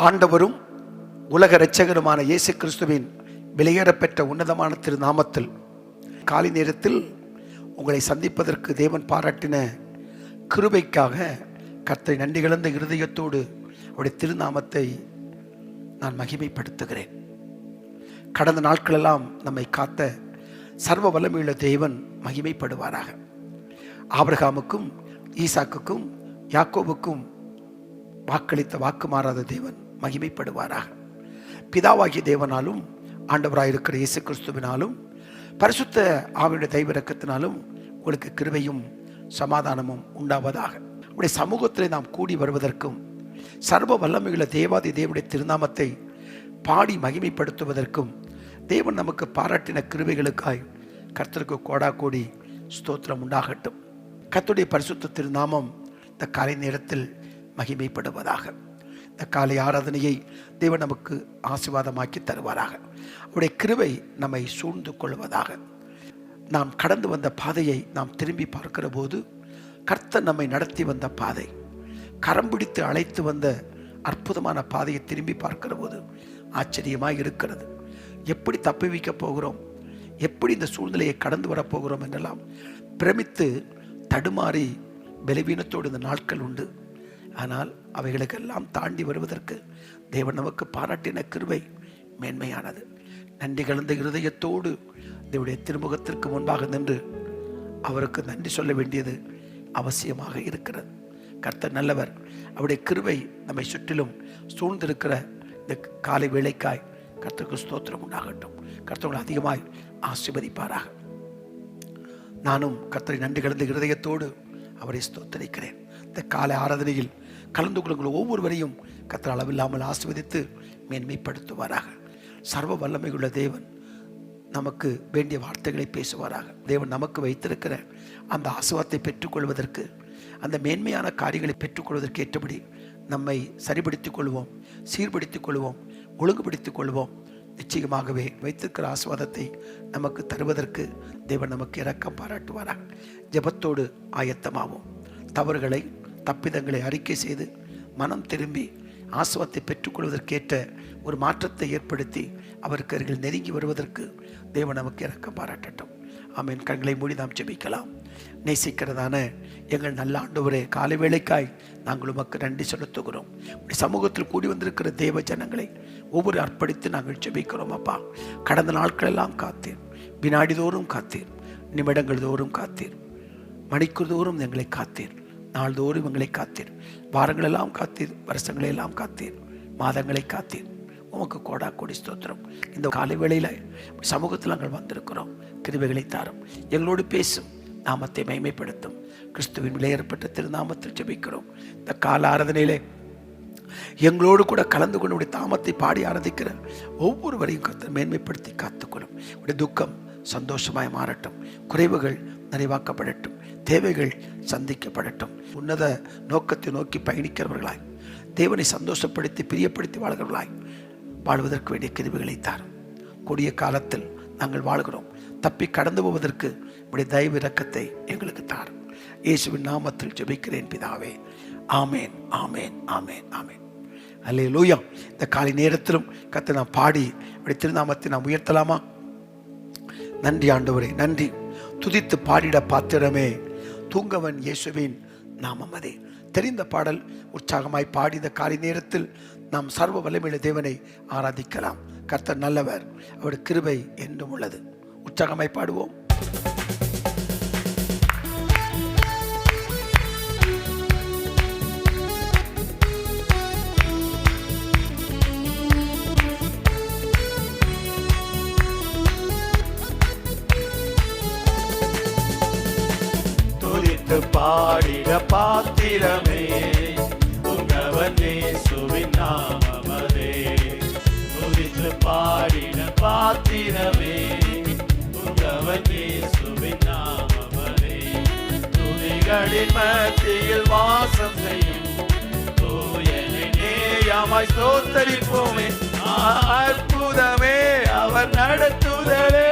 ஆண்டவரும் உலக இரட்சகருமான இயேசு கிறிஸ்துவின் விலையேறப்பெற்ற உன்னதமான திருநாமத்தில் காலை நேரத்தில் உங்களை சந்திப்பதற்கு தேவன் பாராட்டின கிருபைக்காக கர்த்தரை நன்றி கலந்த இருதயத்தோடு அவருடைய திருநாமத்தை நான் மகிமைப்படுத்துகிறேன். கடந்த நாட்களெல்லாம் நம்மை காத்த சர்வ வல்லமையுள்ள தேவன் மகிமைப்படுவாராக. ஆபிரகாமுக்கும் ஈசாக்குக்கும் யாக்கோபுக்கும் வாக்களித்த வாக்கு மாறாத தேவன் மகிமைப்படுவாராக. பிதாவாகிய தேவனாலும் ஆண்டவராயிருக்கிற இயேசு கிறிஸ்துவினாலும் பரிசுத்த ஆவியுடைய தெய்வ இரக்கத்தினாலும் உங்களுக்கு கிருபையும் சமாதானமும் உண்டாவதாக. உடைய சமூகத்தில் நாம் கூடி வருவதற்கும் சர்வ வல்லமையுள்ள தேவாதி தேவனுடைய திருநாமத்தை பாடி மகிமைப்படுத்துவதற்கும் தேவன் நமக்கு பாராட்டின கிருபைகளுக்காய் கர்த்தருக்கு கோடா கோடி ஸ்தோத்திரம் உண்டாகட்டும். கர்த்தருடைய பரிசுத்த திருநாமம் இந்த காலை நேரத்தில் மகிமைப்படுவதாக. இந்த காலை ஆராதனையை தேவன் நமக்கு ஆசீர்வாதமாக்கி தருவாராக. அவருடைய கிருபை நம்மை சூழ்ந்து கொள்வதாக. நாம் கடந்து வந்த பாதையை நாம் திரும்பி பார்க்கிற போது கர்த்தர் நம்மை நடத்தி வந்த பாதை, கரம் பிடித்து அழைத்து வந்த அற்புதமான பாதையை திரும்பி பார்க்கிற போது ஆச்சரியமாக இருக்கிறது. எப்படி தப்பி வைக்க போகிறோம், எப்படி இந்த சூழ்நிலையை கடந்து வரப்போகிறோம் என்றெல்லாம் பிரமித்து தடுமாறி பலவீனத்தோடு இந்த நாட்கள் உண்டு. ஆனால் அவைகளுக்கெல்லாம் தாண்டி வருவதற்கு தேவன் நமக்கு பாராட்டின கிருபை மேன்மையானது. நன்றி கலந்த இருதயத்தோடு தேவனுடைய திருமுகத்திற்கு முன்பாக நின்று அவருக்கு நன்றி சொல்ல வேண்டியது அவசியமாக இருக்கிறது. கர்த்தர் நல்லவர். அவருடைய கிருபை நம்மை சுற்றிலும் சூழ்ந்திருக்கிற இந்த காலை வேளைக்காய் கர்த்தருக்கு ஸ்தோத்திரம் உண்டாகட்டும். கர்த்தர் அதிகமாய் ஆசீர்வதிப்பாராக. நானும் கர்த்தரை நன்றி கலந்த இருதயத்தோடு அவரை ஸ்தோத்தரிக்கிறேன். இந்த காலை ஆராதனையில் கலந்து கொள்ளுங்கள் ஒவ்வொருவரையும் கர்த்தர் அளவில்லாமல் ஆசீர்வதித்து மேன்மைப்படுத்துவாராக. சர்வ வல்லமையுள்ள தேவன் நமக்கு வேண்டிய வார்த்தைகளை பேசுவாராக. தேவன் நமக்கு வைத்திருக்கிற அந்த ஆசீர்வாதத்தை பெற்றுக்கொள்வதற்கு, அந்த மேன்மையான காரியங்களை பெற்றுக்கொள்வதற்கு ஏற்றபடி நம்மை சரிபடுத்திக் கொள்வோம், சீர்படுத்திக் கொள்வோம், ஒழுங்குபடுத்திக் கொள்வோம். நிச்சயமாகவே வைத்திருக்கிற ஆசீர்வாதத்தை நமக்கு தருவதற்கு தேவன் நமக்கு இரக்கம் பாராட்டுவாராக. ஜெபத்தோடு ஆயத்தமாவோம். தவறுகளை தப்பிதங்களை அறிக்கை செய்து மனம் திரும்பி ஆசீர்வாதத்தை பெற்றுக்கொள்வதற்கேற்ற ஒரு மாற்றத்தை ஏற்படுத்தி அவருக்கு அருகில் நெருங்கி வருவதற்கு தேவன் நமக்கு இரக்கம் பாராட்டட்டும். ஆமென். கண்களை மூடி நாம் ஜெபிக்கலாம். நேசிக்கிறதான எங்கள் நல்ல ஆண்டவரே, காலை வேளைக்காய் நாங்கள் உமக்கு நன்றி செலுத்துகிறோம். சமூகத்தில் கூடி வந்திருக்கிற தேவ ஜனங்களை ஒவ்வொரு அர்ப்பணித்து நாங்கள் ஜெபிக்கிறோம். அப்பா, கடந்த நாட்களெல்லாம் காத்தீர், வினாடி தோறும் காத்தீர், நிமிடங்கள் தோறும் காத்தீர், மணிக்கூர் தோறும் எங்களை காத்தீர், நாள்தோறும் எங்களை காத்தீர், வாரங்களெல்லாம் காத்தீர், வருஷங்களெல்லாம் காத்தீர், மாதங்களை காத்தீர். உமக்கு கோடா கோடி ஸ்தோத்திரம். இந்த காலை வேளையில் சமூகத்தில் நாங்கள் வந்திருக்கிறோம். கிருபைகளை தாரும், எங்களோடு பேசும், நாமத்தை மகிமைப்படுத்தும். கிறிஸ்துவின் விலையேறப்பட்ட திருநாமத்தில் ஜெபிக்கிறோம். இந்த கால ஆராதனையிலே எங்களோடு கூட கலந்து கொண்டு உடைய தாமத்தை பாடி ஆராதிக்கிற ஒவ்வொருவரையும் கர்த்தர் மேன்மைப்படுத்தி காத்துக்கொள்ளும். உடைய துக்கம் சந்தோஷமாய் மாறட்டும், குறைவுகள் நிறைவாக்கப்படட்டும், தேவைகள் சந்திக்கப்படட்டும். உன்னத நோக்கத்தை நோக்கி பயணிக்கிறவர்களாய், தேவனை சந்தோஷப்படுத்தி பிரியப்படுத்தி வாழ்கிறவர்களாய் வாழ்வதற்கு வேண்டிய கிருபைகளை தாரும். கொடிய காலத்தில் நாங்கள் வாழ்கிறோம். தப்பி கடந்து போவதற்கு உடைய தயவு இரக்கத்தை எங்களுக்கு தாரும். இயேசுவின் நாமத்தில் ஜெபிக்கிறேன் பிதாவே. ஆமேன், ஆமேன், ஆமேன், ஆமேன். அல்லேலூயா. இந்த காலை நேரத்திலும் கர்த்தரை நாம் பாடி உடைய திருநாமத்தை நாம் உயர்த்தலாமா? நன்றி ஆண்டவரே, நன்றி. துதித்து பாடிட பாத்திரமே, தூங்கவன் இயேசுவின் நாமம் அதே. தெரிந்த பாடல் உற்சாகமாய் பாடி இந்த காலை நேரத்தில் நாம் சர்வ வல்லமையுள்ள தேவனை ஆராதிக்கலாம். கர்த்தர் நல்லவர், அவருடைய கிருபை என்றும் உள்ளது. உற்சாகமாய் பாடுவோம். பாடிட பாத்திரமே, உங்கவன் இயேசுவின் நாமமதே. துதித்து பாடிட பாத்திரமே, உங்கவன் இயேசுவின் நாமமதே. துதிகளின் மத்தியில் வாசம் செய்யும் தூயனை நேயமாய் ஸ்தோத்தரிப்போமே. அற்புதமே அவர் நடத்துதலே,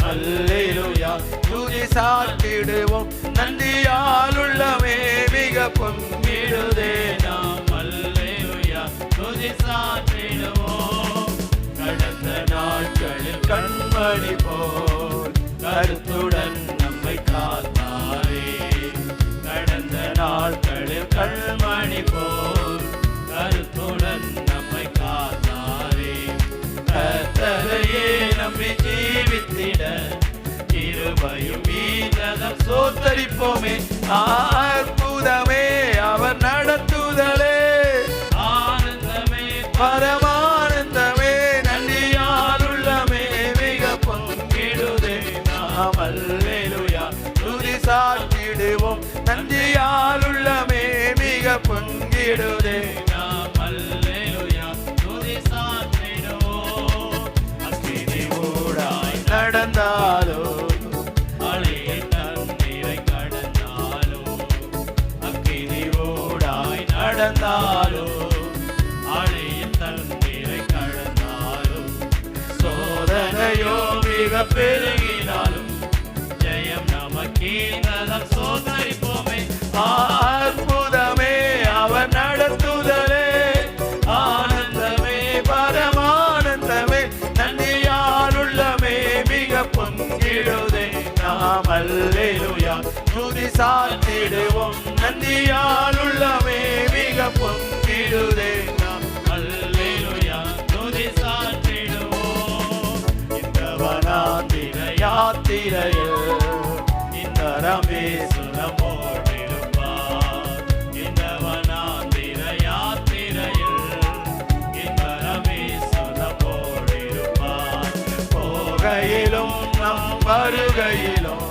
அல்லேலூயா. துதி சாத்திடுவோம் நன்றியால் உள்ளமே மிக பொங்கிடுதே நாம் அல்லேலூயா துதி சாற்றிடுவோம். கடந்த நாட்களில் கண்மணி போல் கருத்துடன் நம்மை காத்தாரே. கடந்த நாட்களில் கண்மணி போல் கருத்துடன் நம்மை காத்தாரே. கர்த்தரையே நம்பி ஜீவித்திட கிருபையும் மீதம் சோத்தரிப்போமே. அற்புதமே அவர் நடத்துதலே ஆனந்தமே பரமானந்தமே நன்றியால் உள்ளமே மிக பொங்கிடுதே நாம் அல்லேலூயா துதி சாத்திடுவோம் நன்றியால் உள்ளமே மிக பொங்கிடுதே நாம் அல்லேலூயா துதி சாற்றிடுவோம். அக்கினி ஊடாய் நடந்தாலோ அலையின் தண்ணீரை கடந்தாலும், அக்கினி ஊடாய் நடந்தாலும், அலையின் தண்ணீரை கடந்தாலும், சோதனையோ மிக பெருகினாலும் ஜெயம் நமக்கீனதம் சோதரிப்போமே. அற்புதமே அவர் நடத்துதலே ஆனந்தமே பரமானந்தமே நன்றியால் உள்ளமே மிக பொங்கிடுதே நாம் அல்லேலூயா துதி சாத்திடுவோம் நன்றியால் உள்ளமே மிக பொங்கிடுதே நாம் அல்லேலூயா துதி சாற்றிடுவோம். இந்த வனாந்திர யாத்திரையில் இந்த ரமேசுரமோடிருப்பார். இந்த வனாந்திர யாத்திரையில் இந்த ரமேசுரமோடிருப்பார். போகையிலும் நம் வருகையிலும்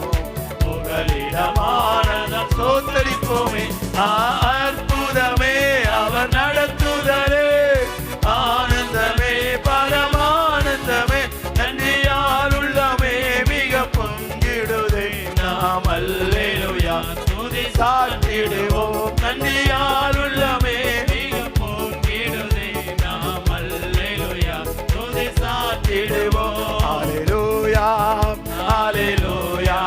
புகலிடமானதம் சோத்தரிப்போமே. அற்புதமே அவர் நடத்துதலே ஆனந்தமே பரமானந்தமே நன்றியால் உள்ளமே மிக பொங்கிடுதே நாம் அல்லேலூயா துதி சாத்திடுவோம் நன்றியால் உள்ளமே மிக பொங்கிடுதே நாம் அல்லேலூயா துதி சாத்திடுவோம். ஹல்லேலூயா ஹல்லேலூயா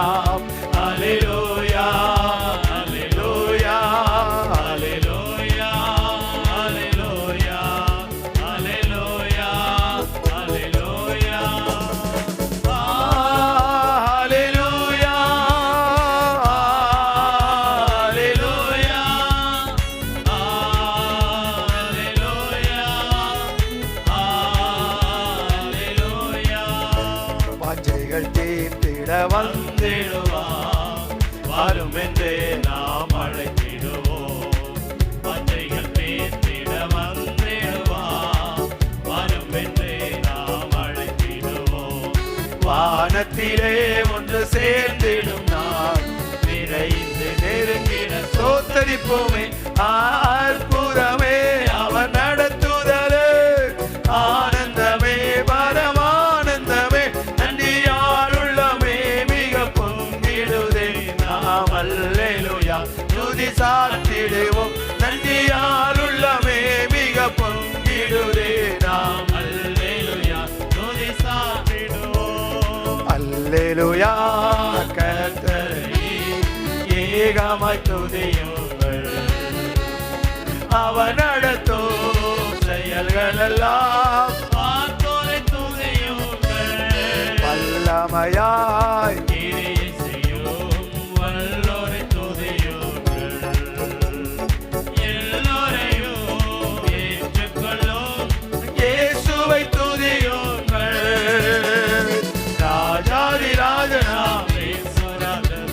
அல்லேலூயா அல்லேலூயா அல்லேலூயா அல்லேலூயா அல்லேலூயா அல்லேலூயா. ஹல்லேலூயா அல்லேலூயா அல்லேலூயா அல்லேலூயா. வாஞ்சைகள் தீர்த்திட வந்திடுவார் வரும் என்றே நாம் அழைத்திடுவோம். வாஞ்சைகள் தீர்த்திட வந்திடுவார் வரும் என்றே நாம் அழைத்திடுவோம். வானத்திலே ஒன்று சேர்ந்திடும் நான் விரைந்து நெருங்கிட சோத்தரிப்போமே. அற்புதமே அவர் நடத்துதலே ஆனந்தமே பரமானந்தமே நன்றியால் உள்ளமே மிக பொங்கிடுதே நாம் அல்லேலூயா துதி சாத்திடுவோம் நன்றியால் உள்ளமே மிக பொங்கிடுதே நாம் அல்லேலூயா துதி சாற்றிடுவோம். அல்லேலூயா கர்த்தரை ஏகமாய் துதியுங்கள். அவர் நடத்தும் செயல்கள் எல்லாம் பார்த்தோரை துதியுங்கள். வல்லமையாய் கிரியை செய்யும் வல்லோரை துதியுங்கள். எல்லோரையும் ஏற்றுக்கொள்ளும் இயேசுவை துதியுங்கள். ராஜாதி ராஜனாம் இயேசுராஜன்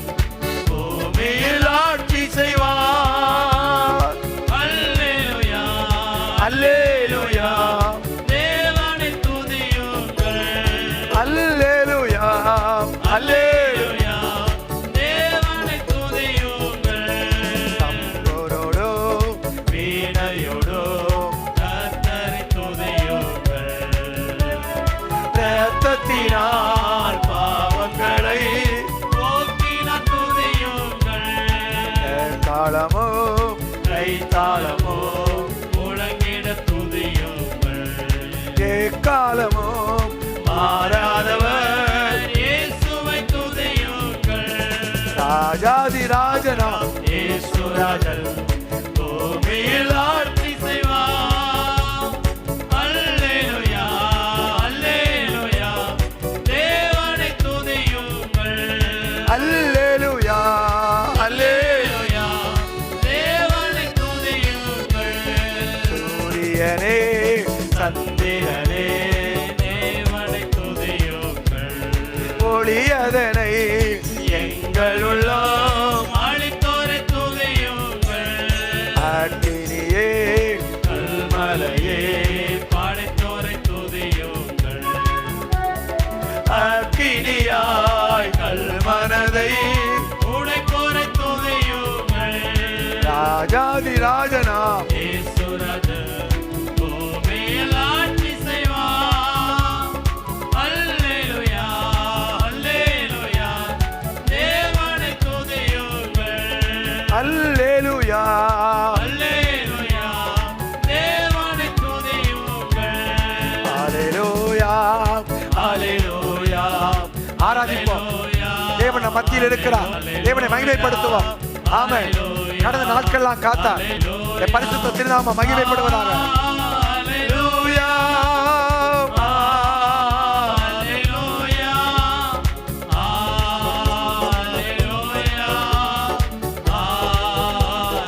பூமியில் ஆட்சி செய்வார். அல்லேலூயா அல்லேலூயா தேவனை துதியுங்கள். அல்லேலூயா அல்லேலூயா அல்லேலூயா தேவனை துதியுங்கள். தம்புரோடும் வீணையோடும் கர்த்தரை துதியுங்கள். இரத்தத்தினால் பாவங்களை போக்கினார் துதியுங்கள். காலமும் கைத்தாளமும் முழங்கிட துதியுங்கள். எக்காலமும் மாறாதவர் இயேசுவை துதியுங்கள். ராஜாதி ராஜனா இயேசுராஜன் பூமியில் ஆட்சி செய்வார். அல்லேலூயா, அல்லேலூயா, தேவனை துதியுங்கள். அல்லேலூயா அல்லேலூயா. அல்லேலூயா, தேவனை துதியுங்கள். சூரியனே சந்திரனே, தேவனை துதியுங்கள். ஒளியதனை எங்கள் உள்ளம் அளித்தோரை துதியுங்கள். அக்கினியே கல்மலையே, படைத்தோரை துதியுங்கள். அக்கினியாய் கல்மனதை உடைப்போரை துதியுங்கள். ராஜாதி ராஜனாம் இயேசுராஜன் பூமியில் ஆட்சி செய்வார். அல்லேலூயா, அல்லேலூயா, தேவனை துதியுங்கள். அல்லேலூயா அல்லேலூயா, தேவனை துதியுங்கள். அல்லேலூயா. அல்லேலூயா, ஆராதிப்போம். தேவன் நம் மத்தியில் இருக்கிறார். தேவனை மகிமைப்படுத்துவோம். ஆமென். கடந்த நாட்கள்லாம் காத்தார். என் பரிசுத்த திருநாம மகிமைப்படுவதாக. அல்லேலூயா, அல்லேலூயா, அல்லேலூயா,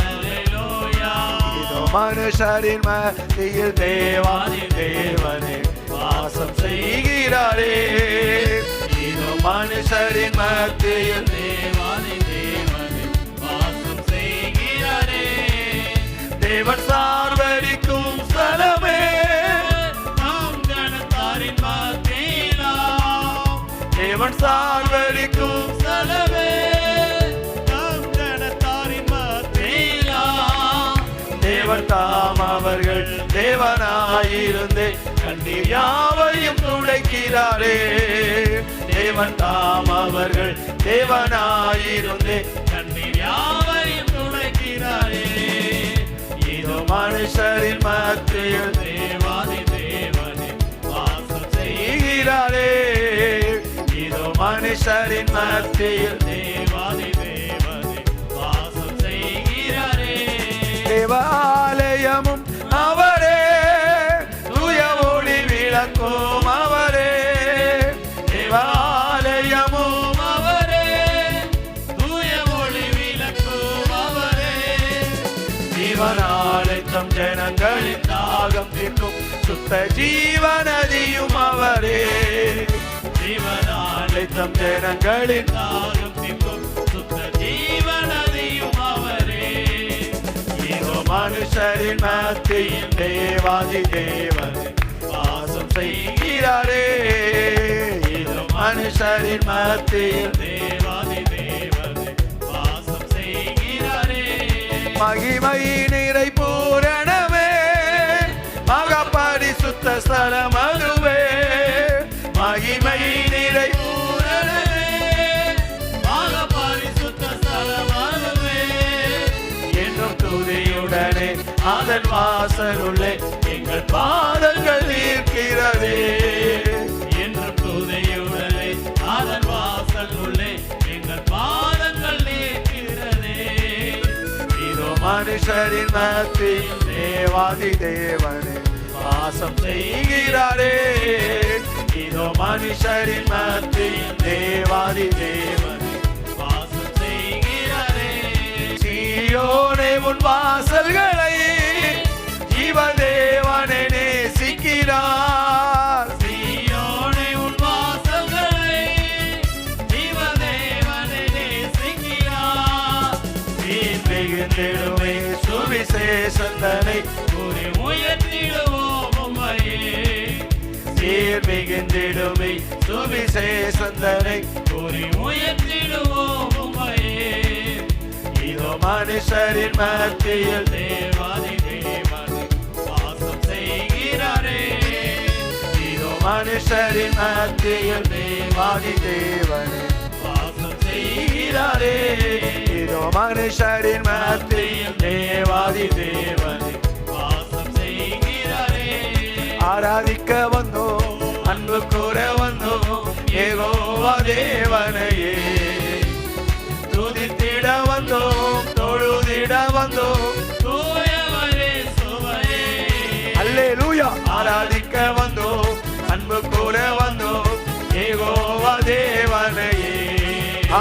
அல்லேலூயா. இதோ மனுஷரின் மத்தியில் தேவாதி தேவனே வாசம் செய்கிறாரே. இதோ மனுஷரின் மத்தியில் தேவாதி தேவனே வாசம் செய்கிறாரே. தேவன் சார்வரிக்கும் ஸ்தலமே. நாம் ஜனத்தாரின் மத்தியிலாம் தேவன் சார்வரிக்கும் ஸ்தலமே. நாம் ஜனத்தாரின் மத்தியிலாம் தேவன் தாம் அவர்கள் தேவனாயிருந்தே கண்ணீர் யாவையும் துடைக்கிறாரே. தேவன் தாம் அவர்கள் தேவனாயிருந்தே கண்ணீர் யாவையும் துடைக்கிறாரே. இதோ மனுஷரின் மத்தியில் தேவாதி தேவனே வாசம் செய்கிறாரே. இதோ மனுஷரின் மத்தியில் தேவாதி தேவனே வாசம் செய்கிறாரே. தேவாலயமும் அவரே, தூய ஒளி விளக்கும் அவரே. தேவாலயமும் அவரே, தூய ஒளி விளக்கும் அவரே. ஜீவனாலே தம் ஜனங்களின் தாகம் தீர்க்கும் சுத்த ஜீவநதியும் அவரே. ஜீவனாலே தம் ஜனங்களின் தாகம் தீர்க்கும் சுத்த ஜீவநதியும் அவரே. இதோ மனுஷரின் மத்தியில் தேவாதி தேவனே வாசம் செய்கிறாரே. இதோ மனுஷரின் மத்தியில் தேவாதி தேவனே வாசம் செய்கிறாரே. மகிமை நிறை பூரணமே, மகா பரிசுத்த ஸ்தலம் அதுவே. மகிமை நிறை பூரணமே, மகா பரிசுத்த ஸ்தலம் அதுவே. என்னும் துதியுடனே அதன் வாசலுள்ளே எங்கள் பாதங்கள் இருக்கிறதே. என்றும் துதியுடனே அதன் வாசல் உள்ளே எங்கள் பாதங்கள் நிற்கிறதே. இதோ மனுஷரின் மத்தியில் தேவாதி தேவனே வாசம் செய்கிறாரே. இதோ மனுஷரின் மத்தியில் தேவாதி தேவனே வாசம் செய்கிறாரே. சீயோனே உன் வாசல்களை ஜீவதேவனே நேசிக்கிறார். சீயோனே உன் வாசல்களை ஜீவதேவனே நேசிக்கிறார். நீர் மிகுந்திடுமே சுவிசேஷந்தனை கூறி உயர்த்திடுவோம் உம்மையே. நீர் மிகுந்திடுமே சுவிசேஷந்தனை கூறி உயர்த்திடுவோம் உம்மையே. இதோ மனுஷரின் மத்தியில் தேவாதி தேவனே வாசம் செய்கிறாரே. இதோ மனுஷரின் மத்தியில் தேவாதி தேவனே வாசம் செய்கிறாரே. இதோ மனுஷரின் மத்தியில் தேவாதி தேவனே வாசம் செய்கிறாரே. ஆராதிக்க வந்தோம், அன்பு கூற வந்தோம் யெகோவா தேவனையே. துதி வந்தோம் யெகோவா தேவனையே.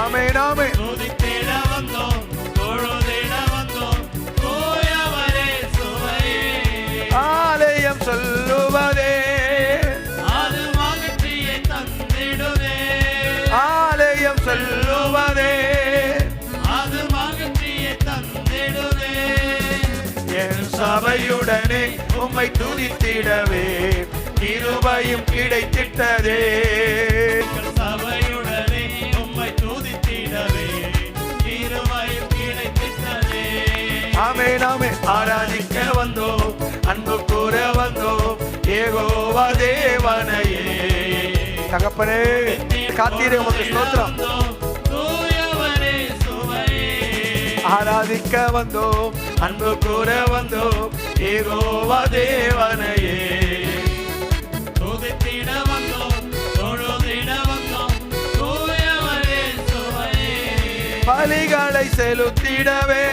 ஆமென் ஆமென். துதித்திட வந்தோம், தொழுதிட வந்தோம், தூயவரே சுவையே. ஆலயம் சொல்லுவதே அது மகிழ்ச்சியை தந்திடுதே. ஆலயம் சொல்லுவதே அது மகிழ்ச்சியை தந்திடுதே. என் சபையுடனே உம்மை துதித்திடவே கிருபையும் கிடைத்திட்டதே. எங்கள் சபையுடனே உம்மை துதித்திடவே கிருபையும் கிடைத்திட்டதே. ஆமென் ஆமென். ஆராதிக்க வந்தோம், அன்பு கூற வந்தோம் யெகோவா தேவனையே. தகப்பனே காத்தீரே உமக்கு ஸ்தோத்திரம். தூயவரே சுவையே. ஆராதிக்க வந்தோம், அன்பு கூற வந்தோம் யெகோவா தேவனையே. துதித்திட வந்தோம், தொழுதிட வந்தோம், தூயவரே சுவையே. பலிகளை செலுத்திடவே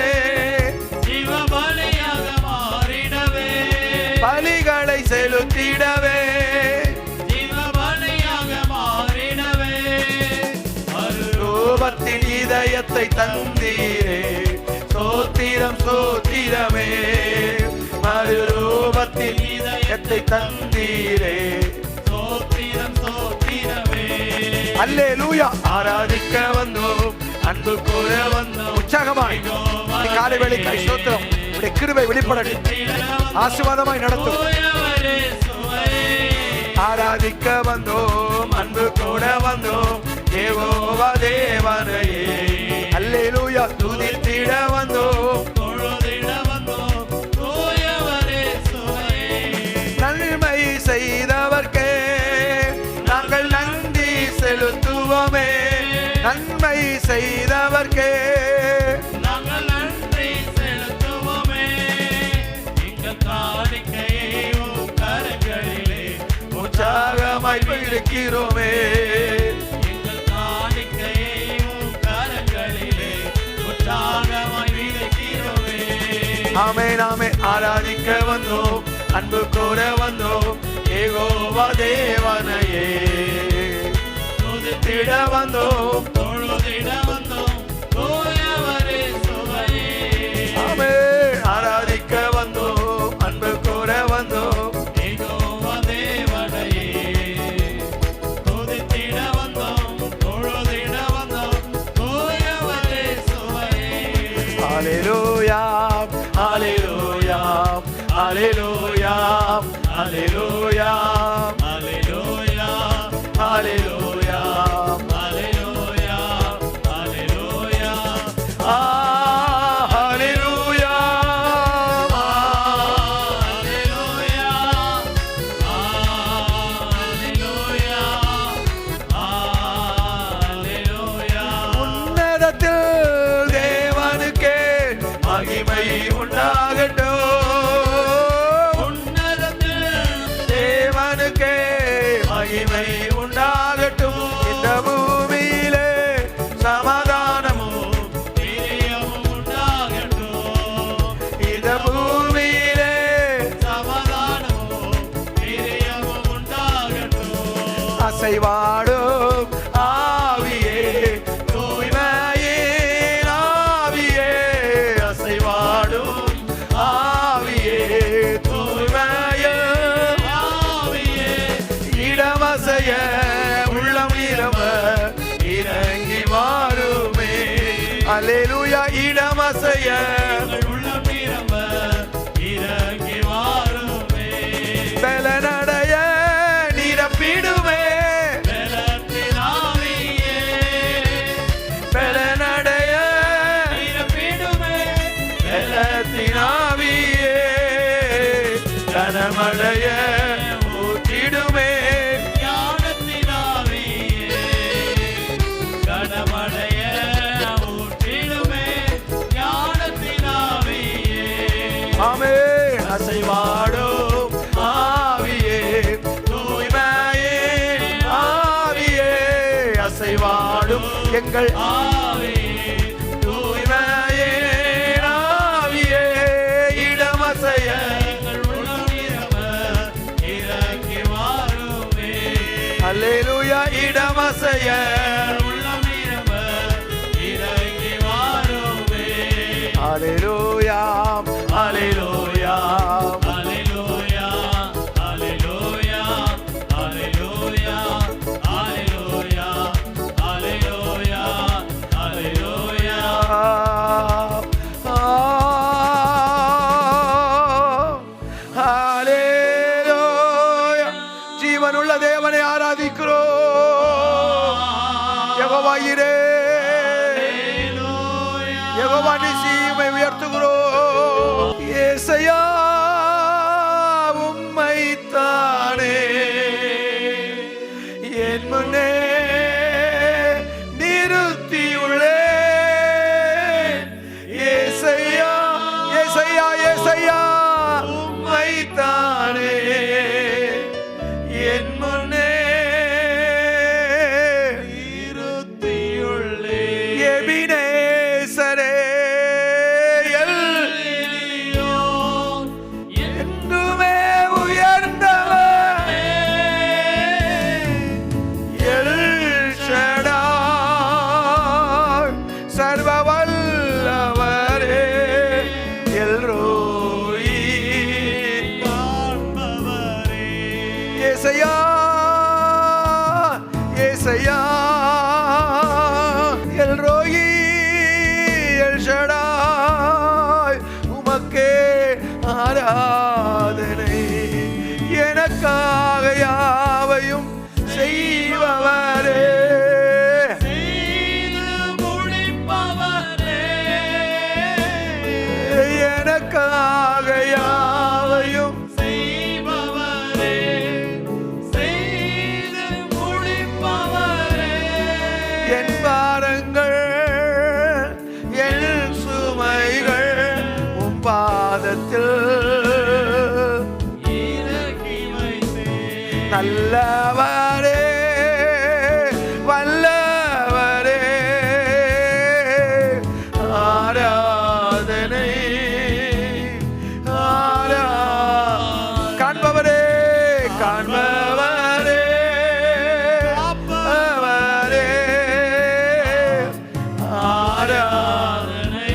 ஜீவ பலியாக மாறிடவே. பலிகளை செலுத்திடவே ஜீவ பலியாக மாறிடவே. ரூபத்தின் இதயத்தை தந்தீரே சோத்திரம் சோத்திரமே. மறுரூபத்தின் இதயத்தை தந்தீரே சோத்திரம் சோத்திரமே. அல்லேலூயா. ஆராதிக்க வந்தோம், அன்பு கூற வந்தோம். உற்சாகமாய் காலை வேளைக்கு ஸ்தோத்திரம். உடைய கிருபை வெளிப்படட்டும், ஆசீர்வாதமாய் நடத்தும். தூயவரே சுவையே. ஆராதிக்க வந்தோம், அன்பு கூட வந்தோம் யெகோவா தேவனையே. அல்லேலூயா. துதித்திட வந்தோம், தொழுதிட வந்தோம், தூயவரே சுவையே. நன்மை செய்தவர்க்கே நாங்கள் நன்றி செலுத்துவோமே. நன்மை செய்தவர்க்கே நாங்கள் நன்றி செலுத்துவோமே. எங்கள் காணிக்கையை உம் கரங்களிலே உற்சாகமாய் விடுக்கிறோமே. எங்கள் காணிக்கையை உம் கரங்களிலே உற்சாகமாய் விதைக்கிறோமே. ஆமென் ஆமென். ஆராதிக்க வந்தோம், அன்பு கூற வந்தோம் யெகோவா தேவனையே. துதித்திட வந்தோம், தொழுதிட வந்தோம், தூயவரே சுவையே. ஆமென். ஆராதிக்க வந்தோம், அன்பு கூற வந்தோம். யெகோவா தேவனையே. துதித்திட வந்தோம், தொழுதிட வந்தோம், தூயவரே சுவையே. அல்லேலூயா அல்லேலூயா அல்லேலூயா அல்லேலூயா அல்லேலூயா, அல்லேலூயா. அல்லேலூயா, அல்லேலூயா. ஆ அல்லேலூயா. அல்லேலூயா, அல்லேலூயா, அல்லேலூயா. உன்னதத்தில் தேவனுக்கே மகிமை உண்டாகட்டும். உன்னதத்தில் தேவனுக்கே மகிமை உண்டாகட்டும். இந்த பூமியிலே சமாதானமும் பிரியமும் உண்டாகட்டும். இந்த பூமியிலே சமாதானமும் பிரியமும் உண்டாகட்டும். அசைவாடும் ஆவியே தூய்மையின் ஆவியே. அசைவாடும் ஆவியே தூய்மையின் ஆவியே, இடமசைய உள்ளம் நிரம்ப இறங்கி வாருமே. அல்லேலூயா. இடமசைய எங்கள் உள்ளம் நிரம்ப இறங்கி வாருமே. பலனடைய நிரப்பிடுமே. பலத்தின் ஆவியே, பலனடைய நிரப்பிடுமே. பலத்தின் ஆவியே கனமடைய ஊற்றிடுமே. ஞானத்தின் ஆவியே, கனமடைய ஊற்றிடுமே. ஞானத்தின் ஆவியே, ஆமென். அசைவாடும் ஆவியே தூய்மையின் ஆவியே. அசைவாடும் எங்கள் ஆவியே, தூய்மையின் ஆவியே இடமசைய. எங்கள் உள்ளம் நிரம்ப இறங்கி வாருமே. அதிசயர் உள்ளம் நிரம்ப இறங்கி வாருமே. அல்லேலூயா அல்லேலூயா அல்லேலூயா, அல்லேலூயா, அல்லேலூயா, அல்லேலூயா, அல்லேலூயா, அல்லேலூயா. ஹல்லேலூயா. ஜீவனுள்ள தேவனை ஆராதிக்கிறோம். யெகோவா ஈரே, யெகோவா நிசி, உம்மை உயர்த்துகிறோம். இயேசையா உம்மைத்தானே என் முன்னே நிறுத்தியுள்ளேன். இயேசையா இயேசையா இயேசையா உம்மைத்தானே என் முன்னே நிறுத்தியுள்ளேன். எபினேசரே எல்லியோன் என்றுமே உயர்ந்தவர் எல் ஷடாய் சர்வ வல்லவரே எல்ரோயி காண்பவரே. ஏசையா ஏசையா எல்ரோயி எல் ஷடாய் உமக்கே ஆராதனை. எனக்காக யாவையும் செய்பவரே செய்து முடிப்பவரே. எனக்காக யாவையும் செய்பவரே, செய்து முடிப்பவரே. என் பாரங்கள் என் சுமைகள் உம் பாதத்தில் இறக்கி வைத்தேன். நல்லவரே வல்லவரே ஆராதனை காண்பவரே காண்பவரே அவரே ஆராதனை, ஆராதனை.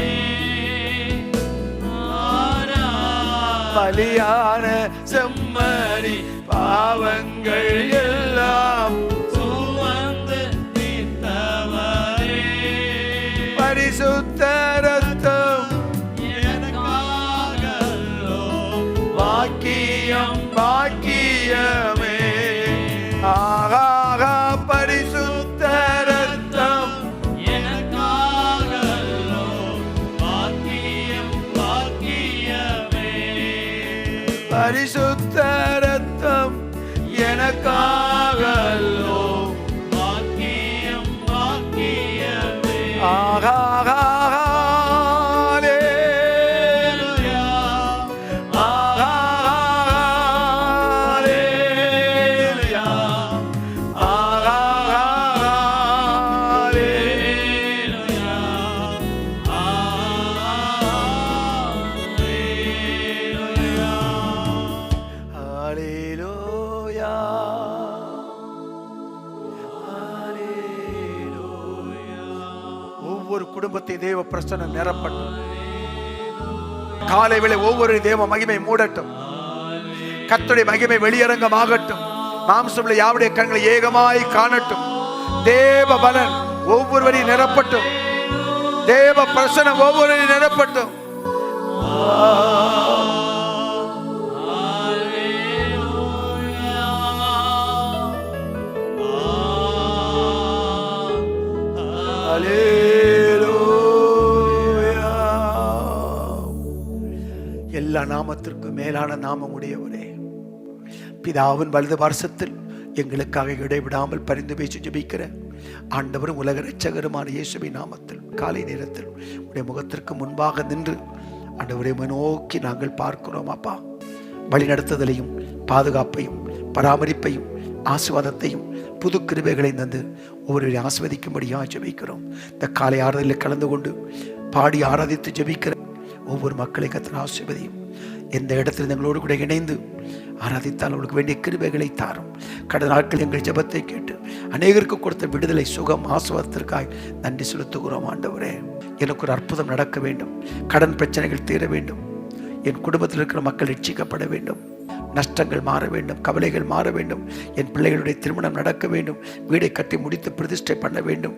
பலியான செம்மறி பாவங்கள் எல்லாம் சுமந்து தீர்த்தவரே. பரிசுத்த ரத்தம் எனக்காகல்லோ பாக்கியம் பாக்கியமே ஆகா பரிசுத்த ரத்தம் எனக்காகல்லோ பாக்கியம் பாக்கியமே. பரிசுத்த ரத்தம் எனக்காகல்லோ பாக்கியம் பாக்கியமே. ஆகா அல்லேலூயா, அல்லேலூயா, அல்லேலூயா, அல்லேலூயா. ஒவ்வொரு குடும்பத்தை தேவ பிரசன்னம் நிரப்பட்டும். காலை வேளை ஒவ்வொரு தேவ மகிமை மூடட்டும். கர்த்தருடைய மகிமை வெளியரங்கமாகட்டும். மாம்சமுள்ள யாவுடைய கண்களை ஏகமாய் காணட்டும். தேவ பலன் ஒவ்வொருவரையும் நிரப்பட்டும். தேவ பிரசன்னம் ஒவ்வொருவரையும் நிரப்பட்டும். அல்லேலூயா. எல்லா நாமத்திற்கும் மேலான நாமம் உடையவரே, பிதாவின் வலது பார்சத்தில் எங்களுக்காக இடைவிடாமல் பரிந்து பேசி ஜெபிக்கிற ஆண்டவரும் உலக இரட்சகருமான இயேசுவின் நாமத்தில் காலை நேரத்தில் உடைய முகத்திற்கு முன்பாக நின்று ஆண்டவரை நோக்கி நாங்கள் பார்க்கிறோம். அப்பா, வழிநடத்துதலையும் பாதுகாப்பையும் பராமரிப்பையும் ஆசீர்வாதத்தையும் புது கிருபைகளை தந்து ஒவ்வொருவரையும் ஆசீர்வதிக்கும்படியாக ஜெபிக்கிறோம். இந்த காலை ஆராதனையில் கலந்து கொண்டு பாடி ஆராதித்து ஜெபிக்கிற ஒவ்வொரு மக்களை கர்த்தர் ஆசீர்வதியும். எந்த இடத்துல எங்களோடு கூட இணைந்து ஆராதித்தால் அவளுக்கு வேண்டிய கிருபைகளை தாரும். கடந்த நாட்கள் எங்கள் ஜெபத்தை கேட்டு அநேகருக்கு கொடுத்த விடுதலை, சுகம், ஆசீர்வாதத்திற்காய் நன்றி செலுத்துகிறோம் ஆண்டவரே. எனக்கு ஒரு அற்புதம் நடக்க வேண்டும், கடன் பிரச்சனைகள் தீர வேண்டும், என் குடும்பத்தில் இருக்கிற மக்கள் ரட்சிக்கப்பட வேண்டும், நஷ்டங்கள் மாற வேண்டும், கவலைகள் மாற வேண்டும், என் பிள்ளைகளுடைய திருமணம் நடக்க வேண்டும், வீடை கட்டி முடித்து பிரதிஷ்டை பண்ண வேண்டும்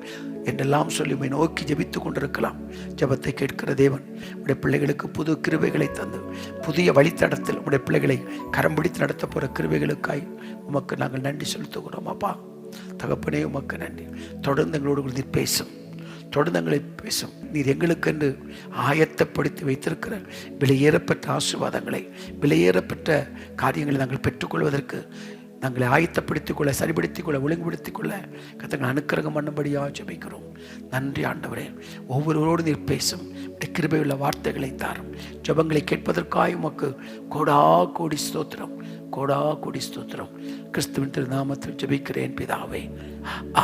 என்றெல்லாம் சொல்லி உம்மை நோக்கி ஜெபித்து கொண்டிருக்கலாம். ஜெபத்தை கேட்கிற தேவன் உடைய பிள்ளைகளுக்கு புது கிருபைகளை தந்து புதிய வழித்தடத்தில் உடைய பிள்ளைகளை கரம் பிடித்து நடத்த போகிற கிருபைகளுக்காய் உமக்கு நாங்கள் நன்றி செலுத்துகிறோம். அப்பா தகப்பனே, உமக்கு நன்றி. தொடர்ந்து எங்களோடு நீர் பேசும், தொடர்ந்து எங்களை பேசும். நீர் எங்களுக்கென்று ஆயத்தப்படுத்தி வைத்திருக்கிற விலையேறப்பட்ட ஆசீர்வாதங்களை, விலையேறப்பட்ட காரியங்களை நாங்கள் பெற்றுக்கொள்வதற்கு நாங்களை ஆயத்தப்படுத்திக் கொள்ள, சரிபடுத்திக் கொள்ள, ஒழுங்குபடுத்திக் கொள்ள கர்த்தர் அனுக்கிரகம் பண்ணும்படியாக ஜெபிக்கிறோம். நன்றி ஆண்டவரே. ஒவ்வொருவரோடு நீர் பேசும் கிருபையுள்ள வார்த்தைகளை தாரும். ஜெபங்களை கேட்பதற்காக உமக்கு கோடா கோடி ஸ்தோத்திரம், கோடா கோடி ஸ்தோத்திரம். கிறிஸ்துவின் திருநாமத்தில் ஜெபிக்கிறேன் பிதாவே.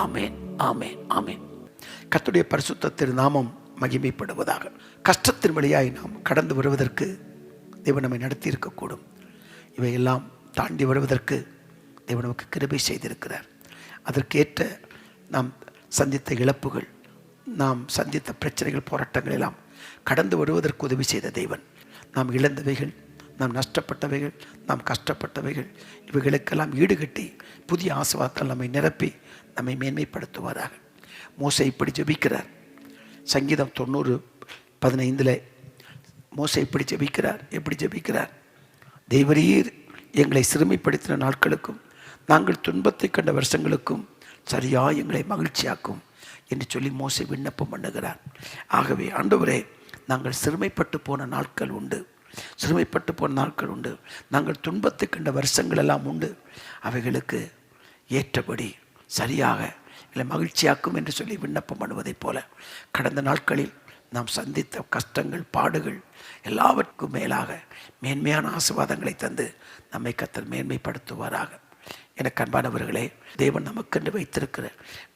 ஆமேன், ஆமேன், ஆமேன். கர்த்தருடைய பரிசுத்த திருநாமம் மகிமைப்படுவதாக. கஷ்டத்தின் வழியாய் நாம் கடந்து வருவதற்கு தேவன் நம்மை நடத்தி இருக்கக்கூடும். இவையெல்லாம் தாண்டி வருவதற்கு தேவன் நமக்கு கிருபை செய்திருக்கிறார். அதற்கேற்ற நாம் சந்தித்த இழப்புகள், நாம் சந்தித்த பிரச்சனைகள், போராட்டங்கள் எல்லாம் கடந்து வருவதற்கு உதவி செய்த தேவன். நாம் இழந்தவைகள், நாம் நஷ்டப்பட்டவைகள், நாம் கஷ்டப்பட்டவைகள், இவைகளுக்கெல்லாம் ஈடுகட்டி புதிய ஆசீர்வாதத்தால் நம்மை நிரப்பி நம்மை மேன்மைப்படுத்துவாராக. மோசே இப்படி ஜெபிக்கிறார். சங்கீதம் 90:15 மோசே இப்படி ஜெபிக்கிறார். எப்படி ஜெபிக்கிறார்? தேவரீர் எங்களை சிறுமைப்படுத்தின நாட்களுக்கும் நாங்கள் துன்பத்தை கண்ட வருஷங்களுக்கும் சரியா எங்களை மகிழ்ச்சியாக்கும் என்று சொல்லி மோசே விண்ணப்பம் பண்ணுகிறார். ஆகவே ஆண்டவரே, நாங்கள் சிறுமைப்பட்டு போன நாட்கள் உண்டு, சிறுமைப்பட்டு போன நாட்கள் உண்டு, நாங்கள் துன்பத்தை கண்ட வருஷங்கள் எல்லாம் உண்டு. அவைகளுக்கு ஏற்றபடி சரியாக இல்லை மகிழ்ச்சியாக்கும் என்று சொல்லி விண்ணப்பம் பண்ணுவதைப் போல கடந்த நாட்களில் நாம் சந்தித்த கஷ்டங்கள், பாடுகள் எல்லாவற்றுக்கும் மேலாக மேன்மையான ஆசீர்வாதங்களை தந்து நம்மை கர்த்தர் மேன்மைப்படுத்துவாராக. எனக்கு அன்பானவர்களே, தேவன் நமக்கென்று வைத்திருக்கிற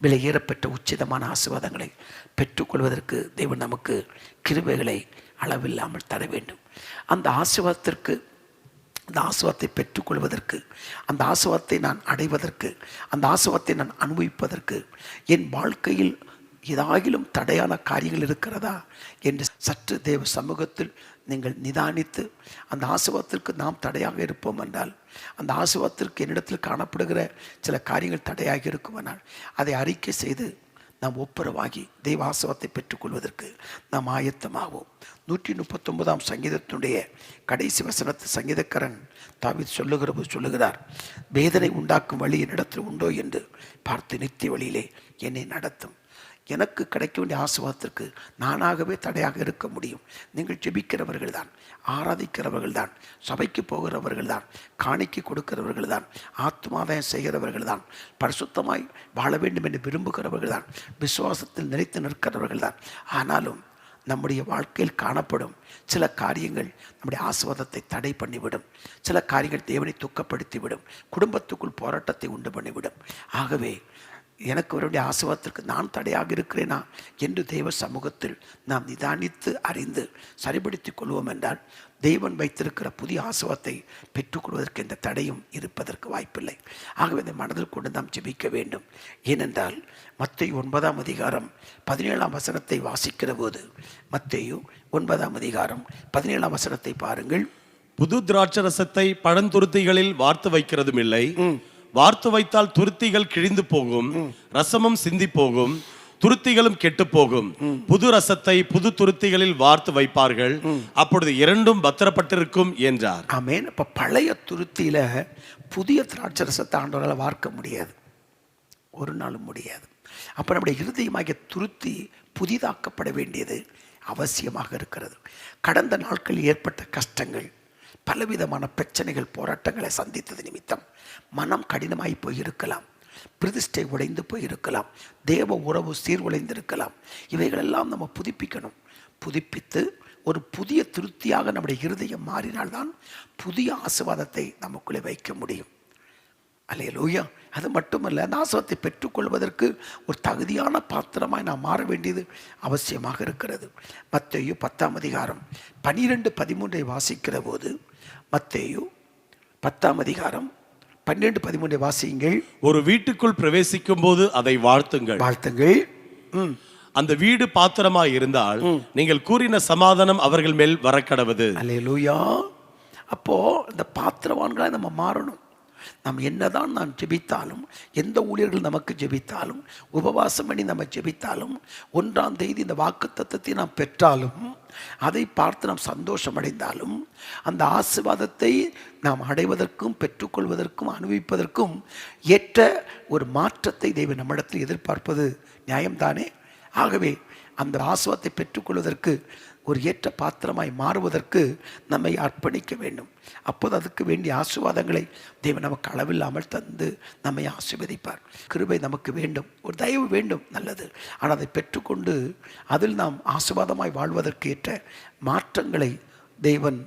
விலையேறப்பட்ட உச்சிதமான ஆசீர்வாதங்களை பெற்றுக்கொள்வதற்கு தேவன் நமக்கு கிருபைகளை அளவில்லாமல் தர வேண்டும். அந்த ஆசீர்வாதத்திற்கு, அந்த ஆசீர்வாதத்தை பெற்றுக்கொள்வதற்கு, அந்த ஆசீர்வாதத்தை நான் அடைவதற்கு, அந்த ஆசீர்வாதத்தை நான் அனுபவிப்பதற்கு என் வாழ்க்கையில் ஏதாகிலும் தடையான காரியங்கள் இருக்கிறதா என்று சற்று தேவ சமூகத்தில் நீங்கள் நிதானித்து, அந்த ஆசீர்வாதத்திற்கு நாம் தடையாக இருப்போம் என்றால், அந்த ஆசீர்வாதத்திற்கு என்னிடத்தில் காணப்படுகிற சில காரியங்கள் தடையாக இருக்குமானால் அதை அறிக்கை செய்து நாம் ஒப்புரவாகி தெய்வ ஆசீர்வாதத்தை பெற்றுக்கொள்வதற்கு நாம் ஆயத்தமாவோம். 139ஆம் சங்கீதத்தினுடைய கடைசி வசனத்தை சங்கீதக்காரன் தாவீது சொல்லுகிறார், வேதனை உண்டாக்கும் வழி என்னிடத்தில் உண்டோ என்று பார்த்து நித்திய வழியிலே என்னை நடத்தும். எனக்கு கிடைக்க வேண்டிய ஆசீர்வாதத்திற்கு நானாகவே தடையாக இருக்க முடியும். நீங்கள் ஜெபிக்கிறவர்கள் தான், ஆராதிக்கிறவர்கள் தான், சபைக்கு போகிறவர்கள் தான், காணிக்கை கொடுக்கிறவர்கள் தான், ஆத்மாதாயம் செய்கிறவர்கள் தான், பரிசுத்தமாய் வாழ வேண்டும் என்று விரும்புகிறவர்கள் தான், விசுவாசத்தில் நிலைத்து நிற்கிறவர்கள் தான். ஆனாலும் நம்முடைய வாழ்க்கையில் காணப்படும் சில காரியங்கள் நம்முடைய ஆசீர்வாதத்தை தடை பண்ணிவிடும். சில காரியங்கள் தேவனை துக்கப்படுத்திவிடும், குடும்பத்துக்குள் போராட்டத்தை உண்டு பண்ணிவிடும். ஆகவே எனக்கு அவருடைய ஆசீர்வாதத்திற்கு நான் தடையாக இருக்கிறேனா என்று தேவ சமூகத்தில் நாம் நிதானித்து அறிந்து சரிபடுத்திக் கொள்வோம் என்றால் தேவன் வைத்திருக்கிற புதிய ஆசீர்வாதத்தை பெற்றுக்கொள்வதற்கு எந்த தடையும் இருப்பதற்கு வாய்ப்பில்லை. ஆகவே இந்த மனதில் கொண்டு நாம் ஜெபிக்க வேண்டும். ஏனென்றால் மத்தேயு 9ஆம் அதிகாரம் 17ஆம் வசனத்தை வாசிக்கிற போது, மத்தேயு 9ஆம் அதிகாரம் 17ஆம் வசனத்தை பாருங்கள். புது திராட்சரசத்தை பழந்துருத்திகளில் வார்த்து வைக்கிறதும் இல்லை, வார்த்து வைத்தால் துருத்திகள் கிழிந்து போகும், ரசமும் சிந்தி போகும், துருத்திகளும் கெட்டு போகும். புது ரசத்தை புது துருத்திகளில் வார்த்து வைப்பார்கள், அப்பொழுது இரண்டும் பத்திரப்பட்டிருக்கும் என்றார். ஆமென். இப்ப பழைய துருத்தியில புதிய திராட்சரசத்தை ஆண்டவரால் வார்க்க முடியாது, ஒரு நாளும் முடியாது. அப்ப நம்முடைய இருதயமாகிய துருத்தி புதிதாக்கப்பட வேண்டியது அவசியமாக இருக்கிறது. கடந்த நாட்களில் ஏற்பட்ட கஷ்டங்கள், பலவிதமான பிரச்சனைகள், போராட்டங்களை சந்தித்தது நிமித்தம் மனம் கடினமாய் போயிருக்கலாம், பிரதிஷ்டை உடைந்து போயிருக்கலாம், தேவ உறவு சீர்குலைந்திருக்கலாம். இவைகளெல்லாம் நம்ம புதுப்பிக்கணும். புதுப்பித்து ஒரு புதிய திருப்தியாக நம்முடைய இருதயம் மாறினால்தான் புதிய ஆசீர்வாதத்தை நமக்குள்ளே வைக்க முடியும். அல்லேலூயா. அது மட்டுமல்ல, அந்த ஆசீர்வாதத்தை பெற்றுக்கொள்வதற்கு ஒரு தகுதியான பாத்திரமாய் நாம் மாற வேண்டியது அவசியமாக இருக்கிறது. மத்தேயு 10ஆம் அதிகாரம் 12-13 வாசிக்கிற போது, மத்தேயு 10ஆம் அதிகாரம் 12-13 வாசியுங்கள். ஒரு வீட்டுக்குள் பிரவேசிக்கும் போது அதை வாழ்த்துங்கள். வாழ்த்துங்கள். அந்த வீடு பாத்திரமாய் இருந்தால் நீங்கள் கூறின சமாதானம் அவர்கள் மேல் வரக்கடவது. அல்லேலூயா. அப்போ இந்த பாத்திரவான்களாய் நம்ம மாறணும். நாம் என்னதான் நாம் ஜெபித்தாலும், எந்த ஊழியர்கள் நமக்கு ஜெபித்தாலும், உபவாசம் பண்ணி நம்ம ஜெபித்தாலும், 1ஆம் தேதி இந்த வாக்குத்தத்தத்தை நாம் பெற்றாலும், அதை பார்த்து நாம் சந்தோஷம் அடைந்தாலும், அந்த ஆசீர்வாதத்தை நாம் அடைவதற்கும் பெற்றுக்கொள்வதற்கும் அனுபவிப்பதற்கும் ஏற்ற ஒரு மாற்றத்தை தேவன் நம்மிடத்தில் எதிர்பார்ப்பது நியாயம்தானே? ஆகவே அந்த ஆசீர்வாதத்தை பெற்றுக்கொள்வதற்கு ஒரு ஏற்ற பாத்திரமாய் மாறுவதற்கு நம்மை அர்ப்பணிக்க வேண்டும். அப்போது அதுக்கு வேண்டிய ஆசீர்வாதங்களை தேவன் நமக்கு அளவில்லாமல் தந்து நம்மை ஆசீர்வதிப்பார். கிருபை நமக்கு வேண்டும், ஒரு தயவு வேண்டும், நல்லது. ஆனால் அதை பெற்றுக்கொண்டு அதில் நாம் ஆசீர்வாதமாய் வாழ்வதற்கு ஏற்ற மாற்றங்களை தேவன்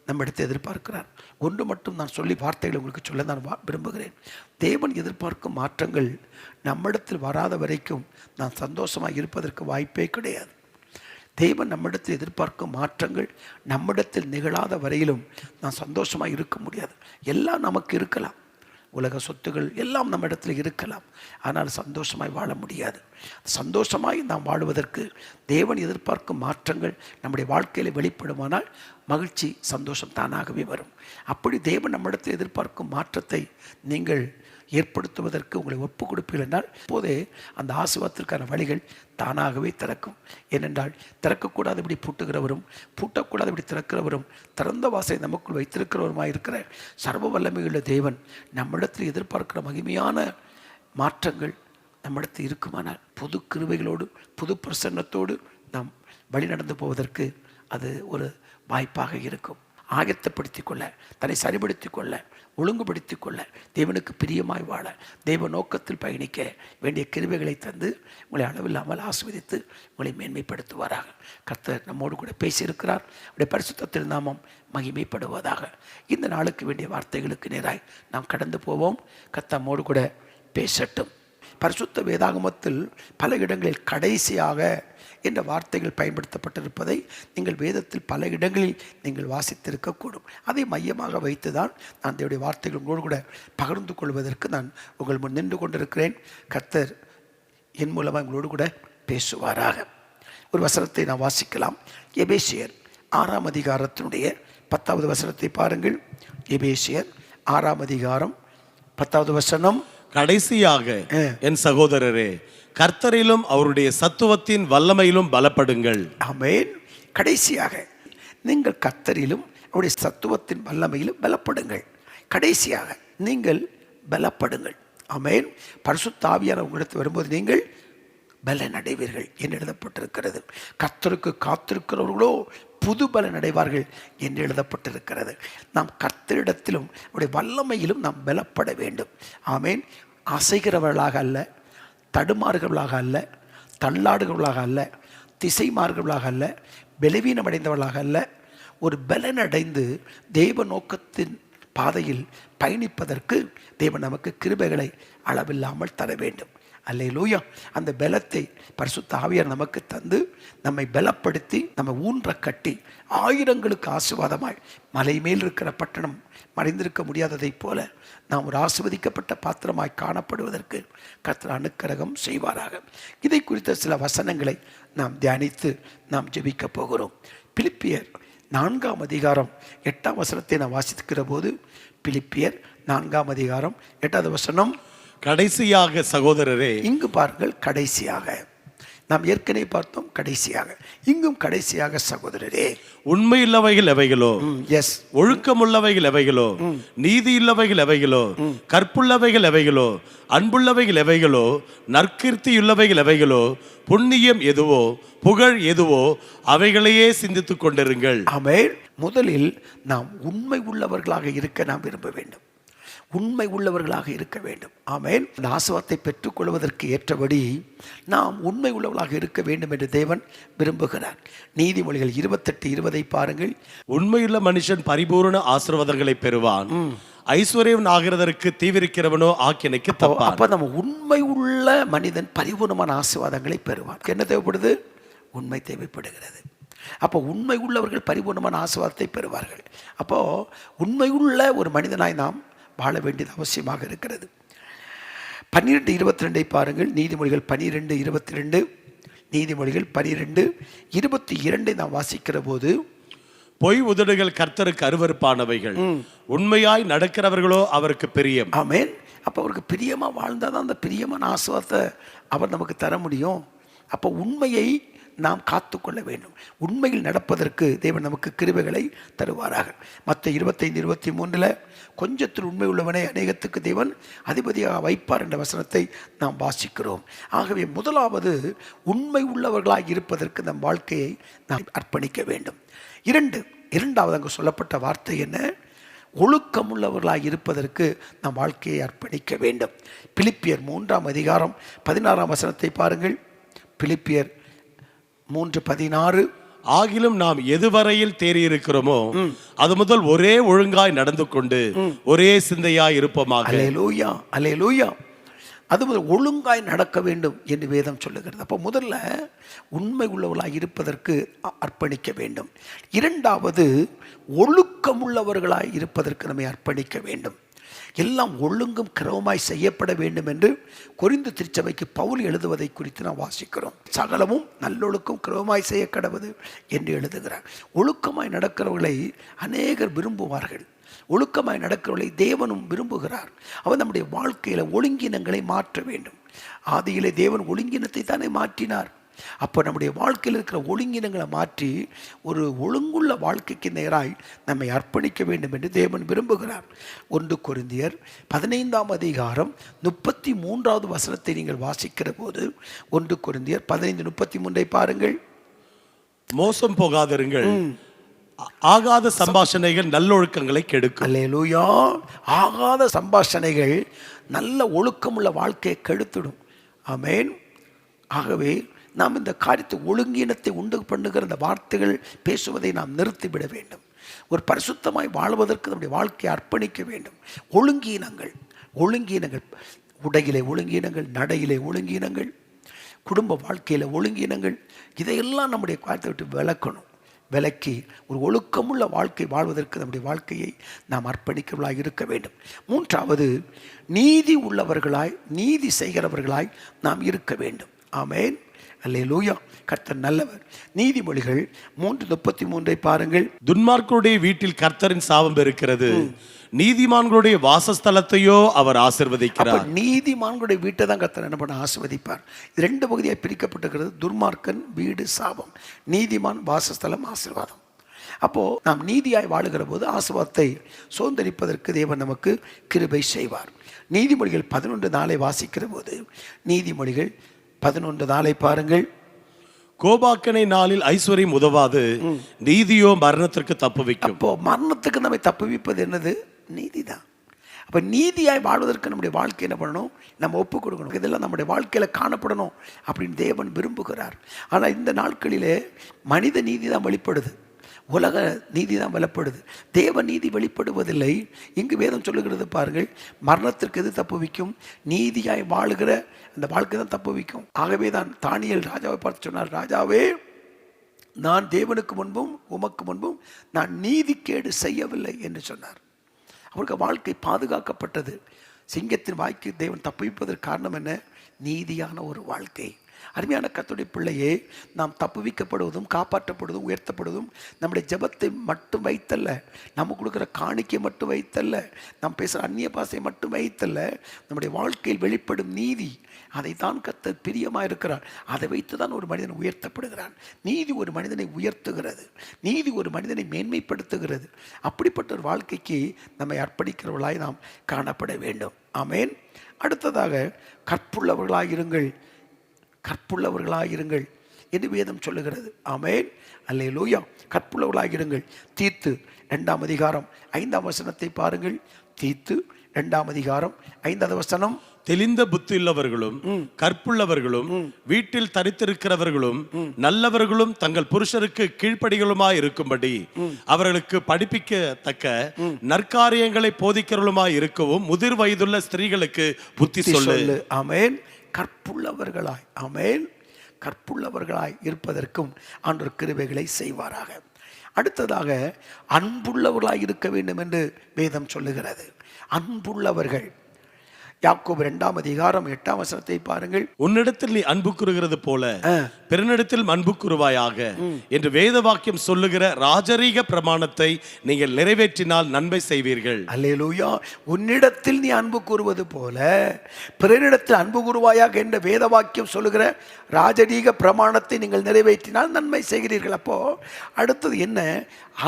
நம்மிடத்தை எதிர்பார்க்கிறார். ஒன்று மட்டும் நான் சொல்லி வார்த்தைகளை உங்களுக்கு சொல்ல நான் விரும்புகிறேன். தேவன் எதிர்பார்க்கும் மாற்றங்கள் நம்மிடத்தில் வராத வரைக்கும் நான் சந்தோஷமாக இருப்பதற்கு வாய்ப்பே கிடையாது. தேவன் நம்மிடத்தில் எதிர்பார்க்கும் மாற்றங்கள் நம்மிடத்தில் நிகழாத வரையிலும் நான் சந்தோஷமாக இருக்க முடியாது. எல்லாம் நமக்கு இருக்கலாம், உலக சொத்துகள் எல்லாம் நம்ம இடத்துல இருக்கலாம், ஆனால் சந்தோஷமாய் வாழ முடியாது. சந்தோஷமாய் நாம் வாழுவதற்கு தேவன் எதிர்பார்க்கும் மாற்றங்கள் நம்முடைய வாழ்க்கையில் வெளிப்படுமானால் மகிழ்ச்சி, சந்தோஷம் தானாகவே வரும். அப்படி தேவன் நம்மிடத்தில் எதிர்பார்க்கும் மாற்றத்தை நீங்கள் ஏற்படுத்துவதற்கு உங்களை ஒப்பு கொடுப்பீர்கள் என்றால் இப்போதே அந்த ஆசீர்வாதத்திற்கான வழிகள் தானாகவே திறக்கும். ஏனென்றால் திறக்கக்கூடாதபடி பூட்டுகிறவரும் பூட்டக்கூடாதபடி திறக்கிறவரும் திறந்த வாசலை நமக்குள் வைத்திருக்கிறவருமாய் இருக்கிற சர்வ வல்லமையுள்ள தேவன் நம்மிடத்தில் எதிர்பார்க்கிற மகிமையான மாற்றங்கள் நம்மிடத்தில் இருக்குமானால் புது கிருபைகளோடு புது பிரசன்னத்தோடு நாம் வழி நடந்து போவதற்கு அது ஒரு வாய்ப்பாக இருக்கும். ஆயத்தப்படுத்திக் கொள்ள, தன்னை சரிபடுத்திக் கொள்ள, ஒழுங்குபடுத்திக் கொள்ள, தேவனுக்கு பிரியமாய் வாழ, தெய்வ நோக்கத்தில் பயணிக்க வேண்டிய கிருபைகளை தந்து உங்களை அளவில்லாமல் ஆசீர்வதித்து உங்களை மேன்மைப்படுத்துவாராக. கர்த்தர் நம்மோடு கூட பேசியிருக்கிறார். அவருடைய பரிசுத்த நாமம் மகிமைப்படுவதாக. இந்த நாளுக்கு வேண்டிய வார்த்தைகளுக்கு நேராய் நாம் கடந்து போவோம். கர்த்தர் நம்மோடு கூட பேசட்டும். பரிசுத்த வேதாகமத்தில் பல இடங்களில் கடைசியாக என்ற வார்த்தைகள் பயன்படுத்தப்பட்டிருப்பதை நீங்கள் வேதத்தில் பல இடங்களில் நீங்கள் வாசித்திருக்கக்கூடும். அதை மையமாக வைத்து தான் நான் என்னுடைய வார்த்தைகள் உங்களோடு கூட பகிர்ந்து கொள்வதற்கு நான் உங்கள் முன் நின்று கொண்டிருக்கிறேன். கர்த்தர் என் மூலமாக உங்களோடு கூட பேசுவாராக. ஒரு வசனத்தை நான் வாசிக்கலாம். எபேசியர் 6ஆம் அதிகாரத்தினுடைய 10வது வசனத்தை பாருங்கள். எபேசியர் 6ஆம் அதிகாரம் 10வது வசனம். கடைசியாக என் சகோதரரே, கர்த்தரிலும் அவருடைய சத்துவத்தின் வல்லமையிலும் பலப்படுங்கள். ஆமென். கடைசியாக நீங்கள் கர்த்தரிலும் அவருடைய சத்துவத்தின் வல்லமையிலும் பலப்படுங்கள். கடைசியாக நீங்கள் பலப்படுங்கள். ஆமென். பரிசுத்த ஆவியானவர் உங்களிடத்தில் வரும்போது நீங்கள் பலன் அடைவீர்கள் என்று எழுதப்பட்டிருக்கிறது. கர்த்தருக்கு காத்திருக்கிறவர்களோ புது பலன் அடைவார்கள் என்று எழுதப்பட்டிருக்கிறது. நாம் கர்த்தரிடத்திலும் அவருடைய வல்லமையிலும் நாம் பலப்பட வேண்டும். ஆமென். அசைகிறவர்களாக அல்ல, தடுமாறுகிறவர்களாக அல்ல, தள்ளாடுகிறவர்களாக அல்ல, திசை மாறுகிறவர்களாக அல்ல, பலவீனம் அடைந்தவர்களாக அல்ல, ஒரு பலன் அடைந்து தெய்வ நோக்கத்தின் பாதையில் பயணிப்பதற்கு தேவன் நமக்கு கிருபைகளை அளவில்லாமல் தர வேண்டும். அல்லேலூயா. அந்த பலத்தை பரிசுத்த ஆவியார் நமக்கு தந்து நம்மை பலப்படுத்தி நம்ம ஊன்ற கட்டி ஆயிரங்களுக்கு ஆசீர்வாதமாய் மலை மேல் இருக்கிற பட்டணம் மறைந்திருக்க முடியாததைப் போல நாம் ஒரு ஆசீர்வதிக்கப்பட்ட பாத்திரமாய் காணப்படுவதற்கு கர்த்தர் அனுக்கிரகம் செய்வாராக. இதை குறித்த சில வசனங்களை நாம் தியானித்து நாம் ஜெபிக்க போகிறோம். பிலிப்பியர் 4ஆம் அதிகாரம் 8ஆம் வசனத்தை நான் வாசிக்கிற போது, பிலிப்பியர் 4ஆம் அதிகாரம் 8வது வசனம். கடைசியாக சகோதரரே, இங்கு பாருங்கள், கடைசியாக. நாம் ஏற்கனவே பார்த்தோம் கடைசியாக, இங்கும் கடைசியாக சகோதரரே, உண்மையுள்ளவைகள் எவைகளோ, எஸ், ஒழுக்கமுள்ளவைகள் எவைகளோ, நீதியுள்ளவைகள் எவைகளோ, கற்புள்ளவைகள் எவைகளோ, அன்புள்ளவைகள் எவைகளோ, நற்கீர்த்தியுள்ளவைகள் எவைகளோ, புண்ணியம் எதுவோ, புகழ் எதுவோ, அவைகளையே சிந்தித்துக் கொண்டிருங்கள். ஆமென். முதலில் நாம் உண்மை உள்ளவர்களாக இருக்க நாம் விரும்ப வேண்டும். உண்மை உள்ளவர்களாக இருக்க வேண்டும். ஆமென். இந்த ஆசீர்வாதத்தை பெற்றுக்கொள்வதற்கு ஏற்றபடி நாம் உண்மை உள்ளவர்களாக இருக்க வேண்டும் என்று தேவன் விரும்புகிறார். நீதிமொழிகள் 28:20 பாருங்கள். உண்மையுள்ள மனுஷன் பரிபூரண ஆசீர்வாதங்களை பெறுவான், ஐஸ்வர்யம் ஆகிறதற்கு தீவிரிக்கிறவனோ ஆக்கினைக்கு தப்பான். அப்ப நம்ம உண்மை உள்ள மனிதன் பரிபூர்ணமான ஆசீர்வாதங்களை பெறுவான். என்ன தேவைப்படுது? உண்மை தேவைப்படுகிறது. அப்போ உண்மை உள்ளவர்கள் பரிபூர்ணமான ஆசீர்வாதத்தை பெறுவார்கள். அப்போ உண்மை உள்ள ஒரு மனிதனாய் நாம் வாழ வேண்டியது அவசியமாக இருக்கிறது. 12:22 பாருங்கள். நீதிமொழிகள் 12:22, நீதிமொழிகள் 12:22 நாம் வாசிக்கிற போது, பொய் உதடுகள் கர்த்தருக்கு அருவருப்பானவைகள், உண்மையாய் நடக்கிறவர்களோ அவருக்கு பிரியம். ஆமென். அப்போ அவருக்கு பிரியமா வாழ்ந்தாதான் அந்த பிரியமான ஆசீர்வாதத்தை அவர் நமக்கு தர முடியும். அப்போ உண்மையை நாம் காத்துக்கொள்ள வேண்டும். உண்மையில் நடப்பதற்கு தேவன் நமக்கு கிருபைகளை தருவாராக. மத்த 25:23 கொஞ்சத்தில் உண்மை உள்ளவனை அநேகத்துக்கு தேவன் அதிபதியாக வைப்பார் என்ற வசனத்தை நாம் வாசிக்கிறோம். ஆகவே முதலாவது உண்மை உள்ளவர்களாக இருப்பதற்கு நம் வாழ்க்கையை நாம் அர்ப்பணிக்க வேண்டும். இரண்டாவது அங்கு சொல்லப்பட்ட வார்த்தை என்ன? ஒழுக்கமுள்ளவர்களாக இருப்பதற்கு நம் வாழ்க்கையை அர்ப்பணிக்க வேண்டும். பிலிப்பியர் 3:16 பாருங்கள். பிலிப்பியர் 3:16, ஆகிலும் நாம் எதுவரையில் தேறியிருக்கிறோமோ அது முதல் ஒரே ஒழுங்காய் நடந்து கொண்டு ஒரே சிந்தையாய் இருப்போமாக. அல்லேலூயா, அல்லேலூயா. அது முதல் ஒழுங்காய் நடக்க வேண்டும் என்று வேதம் சொல்லுகிறது. அப்போ முதல்ல உண்மை உள்ளவர்களாக இருப்பதற்கு அர்ப்பணிக்க வேண்டும். இரண்டாவது ஒழுக்கமுள்ளவர்களாய் இருப்பதற்கு நம்மை அர்ப்பணிக்க வேண்டும். எல்லாம் ஒழுங்கும் கிரமமாய் செய்யப்பட வேண்டும் என்று கொரிந்து திருச்சபைக்கு பவுல் எழுதுவதை குறித்து நாம் வாசிக்கிறோம். சகலமும் நல்லொழுக்கம் கிரமமாய் செய்ய கடவுது என்று எழுதுகிறார். ஒழுக்கமாய் நடக்கிறவர்களை அநேகர் விரும்புவார்கள். ஒழுக்கமாய் நடக்கிறவர்களை தேவனும் விரும்புகிறார். அவர் நம்முடைய வாழ்க்கையில ஒழுங்கினங்களை மாற்ற வேண்டும். ஆதியிலே தேவன் ஒழுங்கினத்தை தானே மாற்றினார். அப்போ நம்முடைய வாழ்க்கையில் இருக்கிற ஒழுங்கினங்களை மாற்றி ஒரு ஒழுங்குள்ள வாழ்க்கைக்கு நேராய் நம்மை அர்ப்பணிக்க வேண்டும் என்று தேவன் விரும்புகிறார். 1 கொரிந்தியர் 15:33 நீங்கள் வாசிக்கிற போது 1 கொரிந்தியர் 15:33 பாருங்கள். மோசம் போகாதிருங்கள், ஆகாத சம்பாஷணைகள் நல்லொழுக்கங்களை கெடுக்கும். அல்லேலூயா. ஆகாத சம்பாஷணைகள் நல்ல ஒழுக்கமுள்ள வாழ்க்கையை கெடுத்துடும். ஆமென். ஆகவே நாம் இந்த காரியத்தை ஒழுங்கீனத்தை உண்டு பண்ணுகிற இந்த வார்த்தைகள் பேசுவதை நாம் நிறுத்திவிட வேண்டும். ஒரு பரிசுத்தமாய் வாழ்வதற்கு நம்முடைய வாழ்க்கையை அர்ப்பணிக்க வேண்டும். ஒழுங்கீனங்கள் உடையிலே ஒழுங்கீனங்கள், நடையிலே ஒழுங்கீனங்கள், குடும்ப வாழ்க்கையில் ஒழுங்கீனங்கள், இதையெல்லாம் நம்முடைய காரியத்தை விட்டு விலக்கி ஒரு ஒழுக்கமுள்ள வாழ்க்கை வாழ்வதற்கு நம்முடைய வாழ்க்கையை நாம் அர்ப்பணிக்கிறவர்களாய் இருக்க வேண்டும். மூன்றாவது நீதி உள்ளவர்களாய், நீதி செய்கிறவர்களாய் நாம் இருக்க வேண்டும். ஆமென். அல்லேலூயா. கர்த்தர் நல்லவர். நீதிமொழிகள் 3:33 பாருங்கள். துன்மார்க்கருடைய வீட்டில் கர்த்தரின் சாபம் இருக்கிறது, நீதிமான்களுடைய வாசஸ்தலத்தையோ அவர் ஆசீர்வதிக்கிறார். நீதிமான்களுடைய வீட்டை தான் கர்த்தர் என்ன பண்ண ஆசீர்வதிப்பார். இது 2 பகுதியாக பிரிக்கப்பட்டிருக்கிறது. துன்மார்க்கன் வீடு சாபம், நீதிமான் வாசஸ்தலம் ஆசீர்வாதம். அப்போ நாம் நீதியாய் வாழுகிற போது ஆசீர்வாதத்தை சுதந்தரிப்பதற்கு தேவன் நமக்கு கிருபை செய்வார். நீதிமொழிகள் 11:4 வாசிக்கிற போது, நீதிமொழிகள் 11:4 பாருங்கள். கோபாக்கனை நாளில் ஐஸ்வர்யம் உதவாது, நீதியோ மரணத்திற்கு தப்புவிக்கும். அப்போ மரணத்துக்கு நம்மை தப்புவிப்பது என்னது? நீதிதான். அப்போ நீதியாய் வாழ்வதற்கு நம்முடைய வாழ்க்கை என்ன பண்ணணும்? நம்ம ஒப்பு கொடுக்கணும். இதெல்லாம் நம்முடைய வாழ்க்கையில் காணப்படணும் அப்படின்னு தேவன் விரும்புகிறார். ஆனால் இந்த நாட்களிலே மனித நீதி தான் வெளிப்படுது, உலக நீதி தான் வெளிப்படுது, தேவ நீதி வெளிப்படுவதில்லை. இங்கு வேதம் சொல்லுகிறது பாருங்கள், மரணத்திற்கு எது தப்புவிக்கும்? நீதியாய் வாழுகிற அந்த வாழ்க்கை தான் தப்புவிக்கும். ஆகவே தான் தானியேல் ராஜாவை பார்த்து சொன்னார், ராஜாவே, நான் தேவனுக்கு முன்பும் உமக்கு முன்பும் நான் நீதிக்கேடு செய்யவில்லை என்று சொன்னார். அவருக்கு வாழ்க்கை பாதுகாக்கப்பட்டது. சிங்கத்தின் வாய்க்கு தேவன் தப்புவிப்பதற்கு காரணம் என்ன? நீதியான ஒரு வாழ்க்கை. அருமையான கர்த்தருடைய பிள்ளையே, நாம் தப்புவிக்கப்படுவதும் காப்பாற்றப்படுவதும் உயர்த்தப்படுவதும் நம்முடைய ஜெபத்தை மட்டும் வைத்தல்ல, நம்ம கொடுக்குற காணிக்கை மட்டும் வைத்தல்ல, நாம் பேசுகிற அந்நிய பாஷையை மட்டும் வைத்தல்ல, நம்முடைய வாழ்க்கையில் வெளிப்படும் நீதி, அதை தான் கர்த்தர் பிரியமாக இருக்கிறார். அதை வைத்து தான் ஒரு மனிதன் உயர்த்தப்படுகிறான். நீதி ஒரு மனிதனை உயர்த்துகிறது, நீதி ஒரு மனிதனை மேன்மைப்படுத்துகிறது. அப்படிப்பட்ட ஒரு வாழ்க்கைக்கு நம்மை அர்ப்பணிக்கிறவர்களாய் நாம் காணப்பட வேண்டும். ஆமென். அடுத்ததாக கற்புள்ளவர்களாயிருங்கள், கற்புள்ளவர்களாயிருங்கள் என்று வேதம் சொல்லுகிறது. ஆமென். அல்லேலூயா. கற்புள்ளவர்களாயிருங்கள். தீத்து 2:5 பாருங்கள். தீத்து 2:5 தெளிந்த புத்தியுள்ளவர்களும் கற்புள்ளவர்களும் வீட்டில் தரித்திருக்கிறவர்களும் நல்லவர்களும் தங்கள் புருஷருக்கு கீழ்ப்படிகளுமாய் இருக்கும்படி அவர்களுக்கு படிப்பிக்கத்தக்க நற்காரியங்களை போதிக்கிறவர்களுமாய் இருக்கவும் முதிர் வயதுள்ள ஸ்திரீகளுக்கு புத்தி சொல்லு. ஆமென். கற்புள்ளவர்களாய், ஆமென், கற்புள்ளவர்களாய் இருப்பதற்கும் ஆண்டவர் கிருபைகளை செய்வாராக. அடுத்ததாக அன்புள்ளவர்களாக இருக்க வேண்டும் என்று வேதம் சொல்லுகிறது. அன்புள்ளவர்கள். யாக்கோபு 2:8 பாருங்கள். உன்னிடத்தில் நீ அன்பு கூறுகிறது போல பிறனிடத்தில் அன்பு கூறுவாயாக என்று வேத வாக்கியம் சொல்லுகிற ராஜரீக பிரமாணத்தை நீங்கள் நிறைவேற்றினால் நன்மை செய்வீர்கள். அல்லேலூயா. உன்னிடத்தில் நீ அன்பு கூறுவது போல பிறனிடத்தில் அன்பு கூறுவாயாக என்ற வேத வாக்கியம் சொல்லுகிற ராஜரீக பிரமாணத்தை நீங்கள் நிறைவேற்றினால் நன்மை செய்கிறீர்கள். அப்போ அடுத்தது என்ன?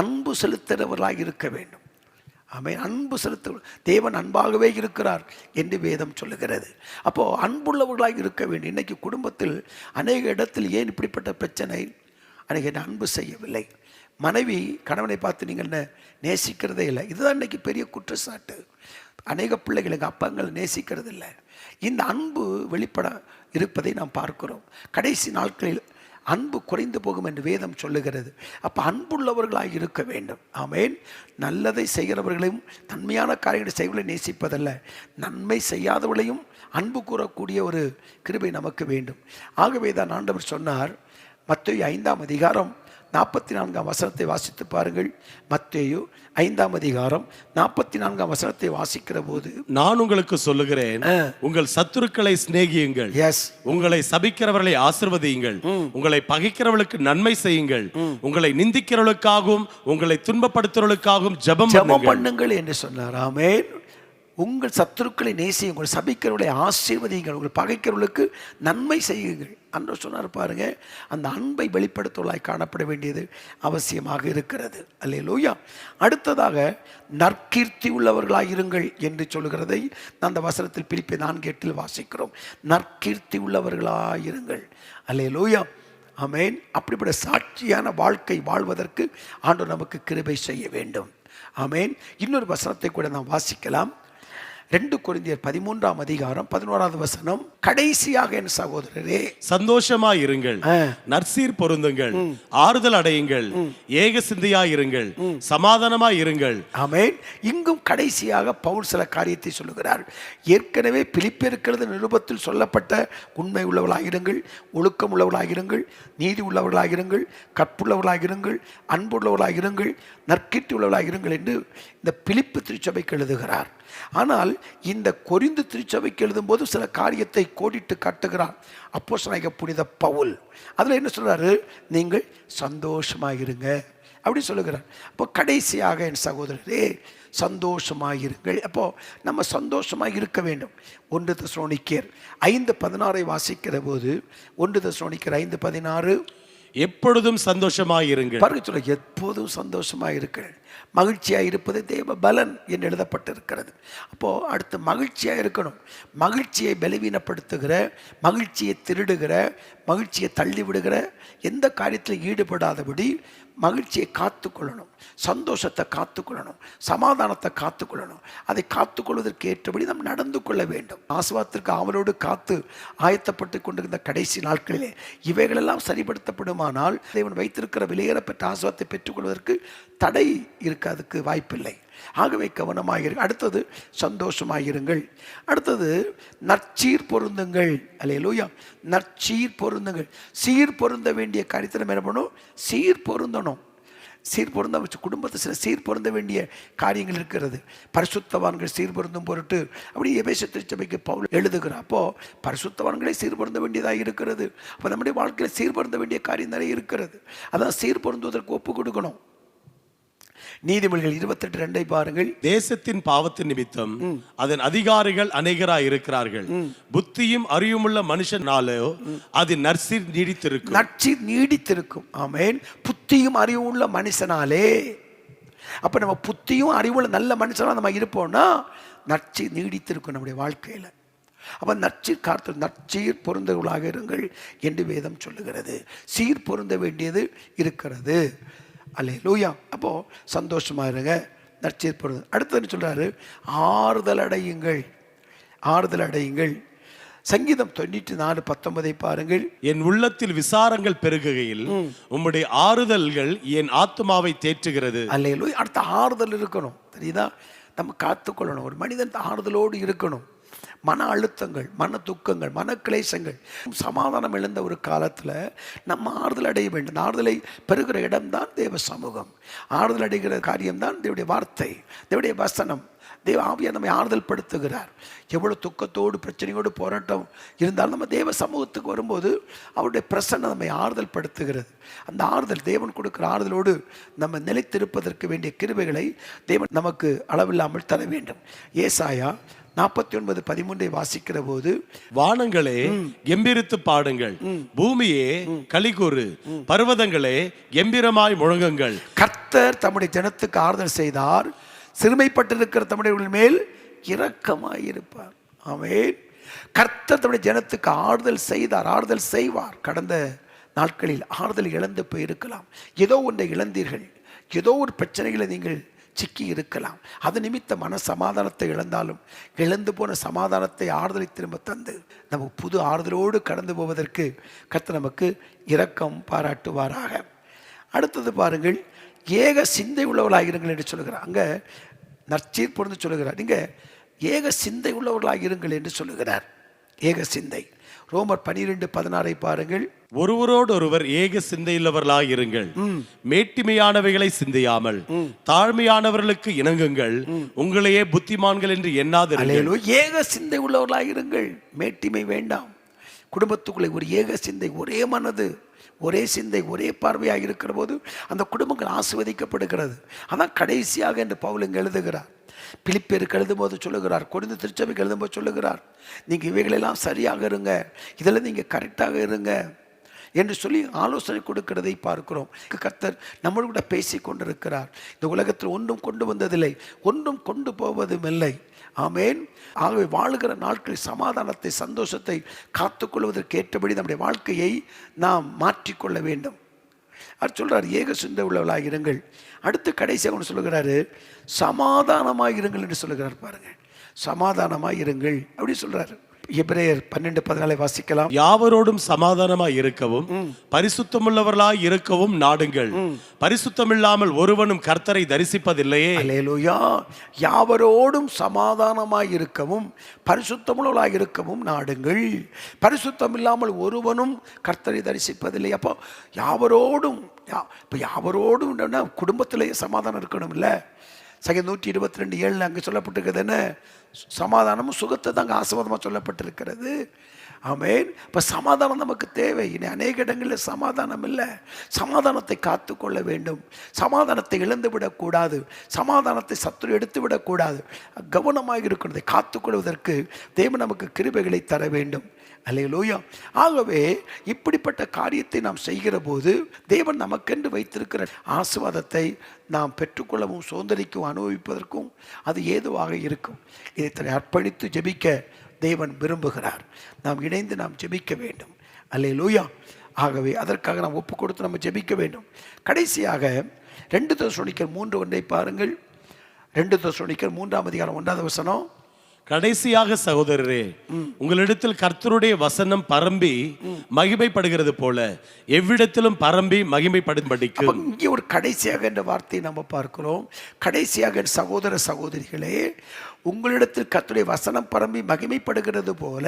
அன்பு செலுத்துகிறவர்களாக இருக்க வேண்டும். ஆமென். அன்பு செலுத்த தேவன் அன்பாகவே இருக்கிறார் என்று வேதம் சொல்லுகிறது. அப்போ அன்புள்ளவர்களாக இருக்க வேண்டும். இன்னைக்கு குடும்பத்தில் அநேக இடத்தில் ஏன் இப்படிப்பட்ட பிரச்சனை? அநேக அன்பு செய்யவில்லை. மனைவி கணவனை பார்த்து நீங்கள் என்ன நேசிக்கிறதே இல்லை. இதுதான் இன்னைக்கு பெரிய குற்றச்சாட்டு. அநேக பிள்ளைகளுக்கு அப்பங்களை நேசிக்கிறது இல்லை. இந்த அன்பு வெளிப்பட இருப்பதை நாம் பார்க்கிறோம். கடைசி நாட்களில் அன்பு குறைந்து போகும் என்று வேதம் சொல்லுகிறது. அப்போ அன்புள்ளவர்களாக இருக்க வேண்டும். ஆமென். நல்லதை செய்கிறவர்களையும் நன்மையான காரியங்களை செய்வர்களை நேசிப்பதல்ல, நன்மை செய்யாதவர்களையும் அன்பு கூறக்கூடிய ஒரு கிருபை நமக்கு வேண்டும். ஆகவே தான் ஆண்டவர் சொன்னார். மத்தேயு 5:44 வாசித்து பாருங்கள். மத்தேயு 5:44 வாசிக்கிற போது, நான் உங்களுக்கு சொல்லுகிறேன், உங்கள் சத்துருக்களை சிநேகியுங்கள், உங்களை சபிக்கிறவர்களை ஆசீர்வதியுங்கள், உங்களை பகைக்கிறவர்களுக்கு நன்மை செய்யுங்கள், உங்களை நிந்திக்கிறவர்களுக்காகவும் உங்களை துன்பப்படுத்துறவர்களுக்காகவும் ஜெபம் பண்ணுங்கள் என்று சொன்னார். ஆமென். உங்கள் சத்துருக்களை நேசியுங்கள், சபிக்கிறவர்களை ஆசீர்வதியுங்கள், உங்கள் பகைக்கிறவர்களுக்கு நன்மை செய்யுங்கள் என்று சொன்னார். பாருங்க, அந்த அன்பை வெளிப்படுத்துவதாய் காணப்பட வேண்டியது அவசியமாக இருக்கிறது. அல்லேலூயா. அடுத்ததாக நற்கீர்த்தி உள்ளவர்களாக இருங்கள் என்று சொல்லுகிறதை அந்த வசனத்தில் பிலிப்பியர் 4:8 வாசிக்கிறோம். நற்கீர்த்தி உள்ளவர்களாக இருங்கள். அல்லேலூயா. ஆமென். அப்படிப்பட்ட சாட்சியான வாழ்க்கை வாழ்வதற்கு ஆண்டவர் நமக்கு கிருபை செய்ய வேண்டும். ஆமென். இன்னொரு வசனத்தை கூட நாம் வாசிக்கலாம். 2 கொரிந்தியர் 13:11 கடைசியாக என் சகோதரரே சந்தோஷமாய் இருங்கள், நற்சீர் பொருந்துங்கள், ஆறுதல் அடையுங்கள், ஏக சிந்தையாய் இருங்கள், சமாதானமாய் இருங்கள். ஆமென். இங்கும் கடைசியாக பவுல் சில காரியத்தை சொல்லுகிறார். ஏற்கனவே பிலிப்பியருக்கு நிருபத்தில் சொல்லப்பட்ட உண்மை உள்ளவர்களாகிருங்கள், ஒழுக்கம் உள்ளவர்களாகிருங்கள், நீதி உள்ளவர்களாகிருங்கள், கற்புள்ளவர்களாகிருங்கள், அன்புள்ளவர்களாகிருங்கள், நற்கீர்த்தி உள்ளவர்களாகிருங்கள் என்று இந்த பிலிப்பு திருச்சபைக்கு எழுதுகிறார். ஆனால் இந்த கொரிந்து திருச்சபைக்கு எழுதும் போது சில காரியத்தை கோடிட்டு காட்டுகிறார் அப்போஸ்தலனாகிய புனித பவுல். அதில் என்ன சொல்றாரு? நீங்கள் சந்தோஷமாயிருங்க அப்படி சொல்லுகிறார். அப்போ கடைசியாக என் சகோதரரே சந்தோஷமாயிருங்கள். அப்போ நம்ம சந்தோஷமாக இருக்க வேண்டும். 1 தெசலோனிக்கேயர் 5:16 வாசிக்கிற போது 1 தெசலோனிக்கேயர் 5:16 எப்பொழுதும் சந்தோஷமாயிருங்கள். பாருங்க சொல்ல, எப்போதும் சந்தோஷமாயிருங்கள். மகிழ்ச்சியாக இருப்பது தேவ பலன் என்று எழுதப்பட்டிருக்கிறது. அப்போது அடுத்து மகிழ்ச்சியாக இருக்கணும். மகிழ்ச்சியை பலவீனப்படுத்துகிற, மகிழ்ச்சியை திருடுகிற, மகிழ்ச்சியை தள்ளிவிடுகிற எந்த காரியத்தில் ஈடுபடாதபடி மகிழ்ச்சியை காத்துக்கொள்ளணும், சந்தோஷத்தை காத்துக்கொள்ளணும், சமாதானத்தை காத்துக்கொள்ளணும். அதை காத்துக்கொள்வதற்கு ஏற்றபடி நாம் நடந்து கொள்ள வேண்டும். ஆசீர்வாதத்திற்கு ஆவலோடு காத்து ஆயத்தப்பட்டு கொண்டிருந்த கடைசி நாட்களிலே இவைகளெல்லாம் சரிப்படுத்தப்படுமானால் தேவன் வைத்திருக்கிற விலையேறப்பட்ட ஆசீர்வாதத்தை பெற்றுக்கொள்வதற்கு தடை இருக்காதுக்கு வாய்ப்பில்லை. ஆகவே கவனமாக இருங்கள். அடுத்தது சந்தோஷமாயிருங்கள். அடுத்தது நற்சீர் பொருந்துங்கள். அல்லேலூயா. நற்சீர் பொருந்துங்கள். சீர் பொருந்த வேண்டிய காரியத்தை நம்ம என்ன பண்ணணும்? சீர் பொருந்தணும். சீர் பொருந்த வச்சு குடும்பத்தில் சில சீர் பொருந்த வேண்டிய காரியங்கள் இருக்கிறது. பரிசுத்தவான்கள் சீர் பொருந்தும் பொருட்டு அப்படி எபேசு திருச்சபைக்கு பவுல் எழுதுகிறார். அப்போ பரிசுத்தவான்களே சீர் பொருந்த வேண்டியதாக இருக்கிறது. அப்போ நம்முடைய வாழ்க்கையில் சீர் பொருந்த வேண்டிய காரியம் நிறைய இருக்கிறது. அதான் சீர் பொருந்துவதற்கு ஒப்பு கொடுக்கணும். நீதிமொழிகள் 28:2 பாருங்கள். தேசத்தின் பாவத்தின் நிமித்தம் அதன் அதிகாரிகள் அநேகராய் இருக்கிறார்கள். புத்தியும் அறிவுமுள்ள மனுஷனாலோ அது நற்சீர் நீடித்திருக்கும். நற்சீர் நீடித்திருக்கும். ஆமென். புத்தியும் அறிவுள்ள மனுஷனாலே. அப்ப நம்ம புத்தியும் அறிவுள்ள நல்ல மனுஷனா நம்ம இருப்போம்னா நற்சீர் நீடித்திருக்கும் நம்முடைய வாழ்க்கையில. அப்ப நற்சீர் காத்து நற்சீர் பொருந்தவர்களாக இருங்கள் என்று வேதம் சொல்லுகிறது. சீர் பொருந்த வேண்டியது இருக்கிறது. அல்லேலூயா. அப்போ சந்தோஷமா இருங்க, நற்சீர் பொருள். அடுத்தது சொல்றாரு, ஆறுதல் அடையுங்கள். ஆறுதல் அடையுங்கள். சங்கீதம் 94:19 பாருங்கள். என் உள்ளத்தில் விசாரங்கள் பெருகுகையில் உம்முடைய ஆறுதல்கள் என் ஆத்துமாவை தேற்றுகிறது. அல்லேலூயா. அடுத்த ஆறுதல் இருக்கணும். தெரியுதா? நம்ம காத்துக்கொள்ளணும். ஒரு மனிதன் ஆறுதலோடு இருக்கணும். மன அழுத்தங்கள், மன துக்கங்கள், மன கிளேசங்கள், சமாதானம் இழந்த ஒரு காலத்தில் நம்ம ஆறுதல் அடைய வேண்டும். ஆறுதலை பெறுகிற இடம்தான் தேவ சமூகம். ஆறுதல் அடைகிற காரியம்தான் தேவனுடைய வார்த்தை, தேவனுடைய வசனம். தேவ ஆவியார் நம்மை ஆறுதல் படுத்துகிறார். எவ்வளோ துக்கத்தோடு பிரச்சனையோடு போராட்டம் இருந்தாலும் நம்ம தேவ சமூகத்துக்கு வரும்போது அவருடைய பிரசன்னம் நம்மை ஆறுதல் படுத்துகிறது. அந்த ஆறுதல், தேவன் கொடுக்கிற ஆறுதலோடு நம்ம நிலைத்திருப்பதற்கு வேண்டிய கிருபைகளை தேவன் நமக்கு அளவில்லாமல் தர வேண்டும். ஏசாயா 49:13 வாசிக்கிற போது, வானங்களே கெம்பீரித்து பாடுங்கள், பூமியே களிகூறு, பர்வதங்களே கெம்பீரமாய் முழங்குங்கள். கர்த்தர் தம்முடைய ஜனத்துக்கு ஆறுதல் செய்தார், சிறுமைப்பட்டிருக்கிற தம்முடைய மேல் இரக்கமாயிருப்பார். ஆமென். கர்த்தர் தம்முடைய ஜனத்துக்கு ஆறுதல் செய்தார், ஆறுதல் செய்வார். கடந்த நாட்களில் ஆறுதல் இழந்து போயிருக்கலாம். ஏதோ ஒன்றை இழந்தீர்கள், ஏதோ ஒரு பிரச்சனைகளை நீங்கள் சிக்கி இருக்கலாம். அது நிமித்த மன சமாதானத்தை இழந்தாலும் இழந்து போன சமாதானத்தை ஆறுதலை திரும்ப தந்து நமக்கு புது ஆறுதலோடு கடந்து போவதற்கு கர்த்தர் நமக்கு இரக்கம் பாராட்டுவாராக. அடுத்தது பாருங்கள், ஏக சிந்தை உள்ளவர்களாக என்று சொல்லுகிறார். அங்கே நற்சீர் பொருந்து சொல்லுகிறார், நீங்கள் ஏக சிந்தை உள்ளவர்களாக இருங்கள் என்று சொல்லுகிறார். ஏக சிந்தை. ரோமர் 12:16 பாருங்கள். ஒருவரோடு ஒருவர் ஏக சிந்தையுள்ளவர்களாக இருங்கள், மேட்டிமையானவைகளை சிந்தையாமல் தாழ்மையானவர்களுக்கு இணங்குங்கள், உங்களையே புத்திமான்கள் என்று எண்ணாதிருங்கள். ஏக சிந்தை உள்ளவர்களாக இருங்கள், மேட்டிமை வேண்டாம். குடும்பத்துக்குள்ளே ஒரு ஏக சிந்தை, ஒரே மனது, ஒரே சிந்தை, ஒரே பார்வையாக இருக்கிற போது அந்த குடும்பங்கள் ஆசீர்வதிக்கப்படுகிறது. அதான் கடைசியாக என்று பவுல் இங்கே எழுதுகிறார். பிலிப்பியருக்கு எழுதும் போது சொல்லுகிறார், கொரிந்து திருச்சபைக்கு எழுதும் போது சொல்லுகிறார், நீங்கள் இவைகளெல்லாம் சரியாக இருங்க, இதில் நீங்கள் கரெக்டாக இருங்க என்று சொல்லி ஆலோசனை கொடுக்கிறதை பார்க்கிறோம். கர்த்தர் நம்மளோட கூட பேசி கொண்டிருக்கிறார். இந்த உலகத்தில் ஒன்றும் கொண்டு வந்ததில்லை, ஒன்றும் கொண்டு போவதும் இல்லை. ஆமேன். ஆகவே வாழுகிற நாட்களில் சமாதானத்தை, சந்தோஷத்தை காத்துக்கொள்வதற்கு ஏற்றபடி நம்முடைய வாழ்க்கையை நாம் மாற்றிக்கொள்ள வேண்டும். அவர் சொல்றார், ஏக சிந்தை உள்ளவர்களாக இருங்கள். அடுத்து கடைசியாக ஒன்று சொல்லுகிறாரு, சமாதானமாக இருங்கள் என்று சொல்லுகிறார். பாருங்க, சமாதானமாக இருங்கள் அப்படி சொல்றாரு. எபிரேயர் 12:14 வாசிக்கலாம். யாவரோடும் சமாதானமாய் இருக்கவும் பரிசுத்தமுள்ளவர்களாய் இருக்கவும் நாடுங்கள், பரிசுத்தமில்லாமல் ஒருவனும் கர்த்தரை தரிசிப்பதில்லையே. அல்லேலூயா. யாவரோடும் சமாதானமாய் இருக்கவும் பரிசுத்தமுள்ளவர்களாய் இருக்கவும் நாடுங்கள், பரிசுத்தம் இல்லாமல் ஒருவனும் கர்த்தரை தரிசிப்பதில்லை. அப்போ யாவரோடும், இப்போ யாவரோடும் குடும்பத்திலேயே சமாதானம் இருக்கணும் இல்லை? சங்கீதம் 122:7 அங்கே சொல்லப்பட்டிருக்கிறது என்ன? சமாதானமும் சுகத்தை தான் அங்கே ஆசீர்வாதமாக சொல்லப்பட்டிருக்கிறது. ஆமென். இப்போ சமாதானம் நமக்கு தேவை. இனி அநேக இடங்களில் சமாதானம் இல்லை. சமாதானத்தை காத்து கொள்ள வேண்டும். சமாதானத்தை இழந்து விடக்கூடாது. சமாதானத்தை சத்துரு எடுத்து விடக்கூடாது. கவனமாக இருக்கிறதை காத்துக்கொள்வதற்கு தேவன் நமக்கு கிருபைகளை தர வேண்டும். அல்லேலூயா. ஆகவே இப்படிப்பட்ட காரியத்தை நாம் செய்கிற போது தேவன் நமக்கென்று வைத்திருக்கிற ஆசீர்வாதத்தை நாம் பெற்றுக்கொள்ளவும் சுதந்திரிக்கவும் அனுபவிப்பதற்கும் அது ஏதுவாக இருக்கும். இதை அர்ப்பணித்து ஜெபிக்க தேவன் விரும்புகிறார். நாம் இணைந்து நாம் ஜெபிக்க வேண்டும். அல்லேலூயா. ஆகவே அதற்காக நாம் ஒப்பு கொடுத்து நம்ம ஜெபிக்க வேண்டும். கடைசியாக 2 தெசலோனிக்கர் 3:1 பாருங்கள். 2 தெசலோனிக்கர் 3:1 கடைசியாக சகோதரரே, உங்களிடத்தில் கர்த்தருடைய வசனம் பரம்பி மகிமைப்படுகிறது போல எவ்விடத்திலும் பரம்பி மகிமைப்படும்படிக்கு. இங்கே ஒரு கடைசியாக என்ற வார்த்தையை நம்ம பார்க்கிறோம். கடைசியாக சகோதர சகோதரிகளே, உங்களிடத்தில் கர்த்தருடைய வசனம் பரம்பி மகிமைப்படுகிறது போல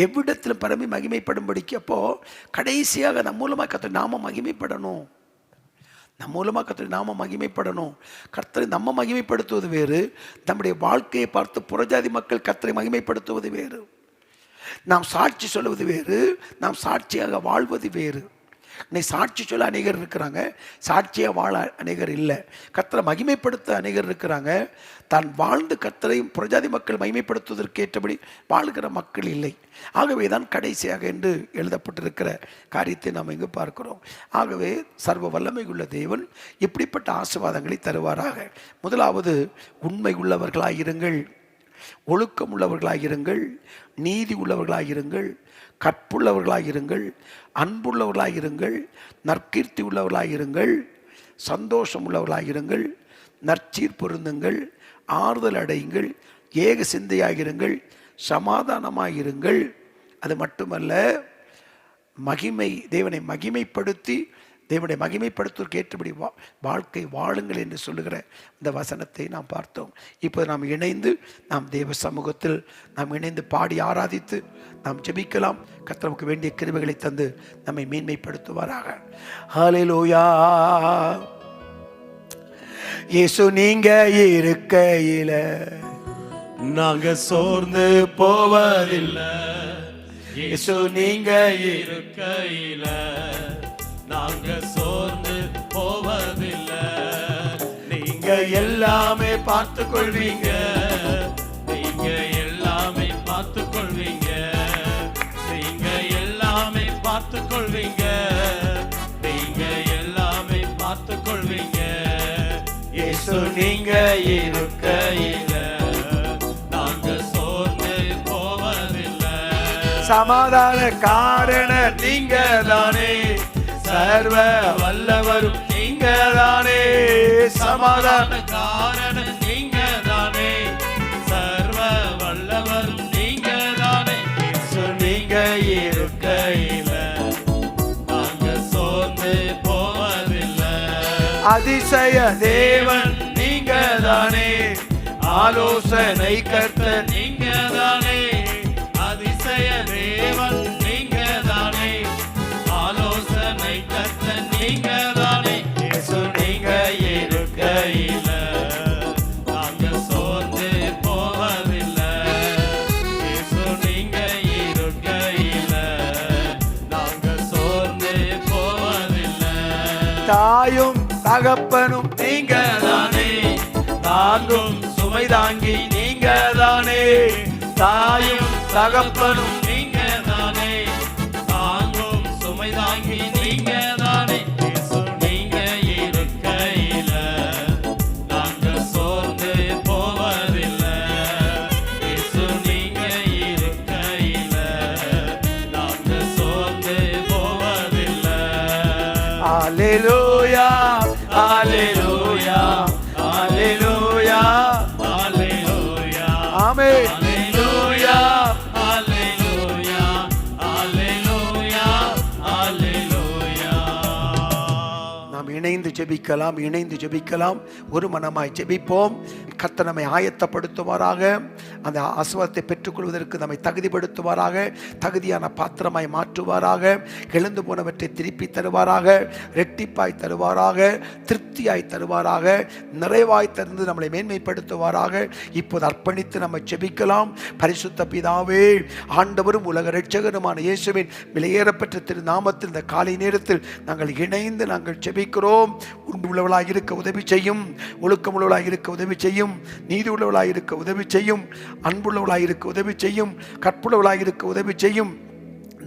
எவ்விடத்திலும் பரம்பி மகிமைப்படும்படிக்கு. அப்போ கடைசியாக நம் மூலமாக கர்த்தர் நாம மகிமைப்படணும். நம் மூலமாக கர்த்தரை நாம மகிமைப்படணும். கர்த்தரை நம்ம மகிமைப்படுத்துவது வேறு, நம்முடைய வாழ்க்கையை பார்த்து புறஜாதி மக்கள் கர்த்தரை மகிமைப்படுத்துவது வேறு. நாம் சாட்சி சொல்லுவது வேறு, நாம் சாட்சியாக வாழ்வது வேறு. இன்னைக்கு சாட்சி சொல்ல அநேகர் இருக்கிறாங்க, சாட்சியாக வாழ அநேகர் இல்லை. கர்த்தரை மகிமைப்படுத்த அநேகர் இருக்கிறாங்க, தான் வாழ்ந்து கர்த்தரையும் புறஜாதி மக்கள் மகிமைப்படுத்துவதற்கு ஏற்றபடி வாழ்கிற மக்கள் இல்லை. ஆகவே தான் கடைசியாக என்று எழுதப்பட்டிருக்கிற காரியத்தை நாம் இங்கு பார்க்கிறோம். ஆகவே சர்வ வல்லமை உள்ள தேவன் இப்படிப்பட்ட ஆசீர்வாதங்களை தருவாராக. முதலாவது, உண்மை உள்ளவர்களாயிருங்கள், ஒழுக்கம் உள்ளவர்களாயிருங்கள், நீதி உள்ளவர்களாயிருங்கள், கற்புள்ளவர்களாயிருங்கள், அன்புள்ளவர்களாயிருங்கள், நற்கீர்த்தி உள்ளவர்களாயிருங்கள், சந்தோஷம் உள்ளவர்களாயிருங்கள், நற்சீர் பொருந்துங்கள், ஆறுதல் அடையுங்கள், ஏக சிந்தையாகிருங்கள், சமாதானமாயிருங்கள். அது மட்டுமல்ல, தேவனை மகிமைப்படுத்தி தேவனுடைய மகிமைப்படுத்துவதற்கு ஏற்றபடி வாழ்க்கை வாழுங்கள் என்று சொல்லுகிற இந்த வசனத்தை நாம் பார்த்தோம். இப்போ நாம் இணைந்து நாம் தேவ சமூகத்தில் நாம் இணைந்து பாடி ஆராதித்து நாம் ஜெபிக்கலாம். கர்த்தர் நமக்கு வேண்டிய கிருபைகளை தந்து நம்மை மேன்மைப்படுத்துவாராக. ஹல்லேலூயா. இயேசு நீங்க இருக்கையில நாங்க சோர்ந்து போவதில்லை. இயேசு நீங்க இருக்கையில நாங்க சோர்ந்து போவதில்லை. நீங்க எல்லாமே பார்த்து கொள்வீங்க. நீங்க எல்லாமே பார்த்து கொள்வீங்க. நீங்க எல்லாமே பார்த்து கொள்வீங்க. நீங்க எல்லாமே பார்த்து கொள்வீங்க. இயேசு நீங்க இருக்கையில நாங்க சோர்ந்து போவதில்லை. சமாதான காரண நீங்க தானே, சர்வ வல்லவரும் நீங்க தானே. சமாதான காரண நீங்க தானே, சர்வ வல்லவரும் நீங்க தானே. இயேசு நீங்க இருக்கையில நாங்க சோர்ந்து போவதில்லை. அதிசய தேவன் நீங்க தானே, ஆலோசனை கர்த்தர் நீங்க தானே. அதிசய தேவன் நீங்க தானே, ஆலோசனை கர்த்தர் நீங்க தானே. இயேசு நீங்க இருக்கையில நாங்க சோர்ந்து போவதில்லை. இயேசு நீங்க இருக்கையில நாங்க சோர்ந்து போவதில்லை. தாயும் தகப்பனும் நீங்க தானே, தாங்கும் சுமை தாங்கி நீங்க தானே. தாயும் தகப்பனும் நீங்க தானே, தாங்கும் சுமை தாங்கி நீங்க தானே. இயேசு நீங்க இருக்கையில நாங்க சோர்ந்து போவதில்லை. இயேசு நீங்க இருக்கையில நாங்க சோர்ந்து போவதில்லை. அல்லேலூயா, அல்லேலூயா, அல்லேலூயா, அல்லேலூயா. ஆமென். அல்லேலூயா, அல்லேலூயா, அல்லேலூயா, அல்லேலூயா. நாம் இணைந்து ஜெபிக்கலாம், இணைந்து ஜெபிக்கலாம். ஒரு மனமாய் ஜெபிப்போம். கர்த்தர் நம்மை ஆயத்தப்படுத்துவாராக. அந்த ஆசீர்வாதத்தை பெற்றுக்கொள்வதற்கு நம்மை தகுதிப்படுத்துவாராக. தகுதியான பாத்திரமாய் மாற்றுவாராக. எழுந்து போனவற்றை திருப்பி தருவாராக. ரெட்டிப்பாய் தருவாராக. திருப்தியாய் தருவாராக. நிறைவாய் தருந்து நம்மளை மேன்மைப்படுத்துவாராக. இப்போது அர்ப்பணித்து நம்ம ஜெபிக்கலாம். பரிசுத்த பிதாவே, ஆண்டவரும் உலக இரட்சகருமான இயேசுவின் விலையேறப்பெற்ற திரு நாமத்தில் இந்த காலை நேரத்தில் நாங்கள் இணைந்து நாங்கள் ஜெபிக்கிறோம். உள்ளவளாக இருக்க உதவி செய்யும். ஒழுக்கம் உள்ளவளாக இருக்க உதவி செய்யும். நீதி உள்ளவளாக இருக்க உதவி செய்யும். அன்புள்ளவளாக இருக்க உதவி செய்யும். கற்புள்ளவளாக இருக்க உதவி செய்யும்.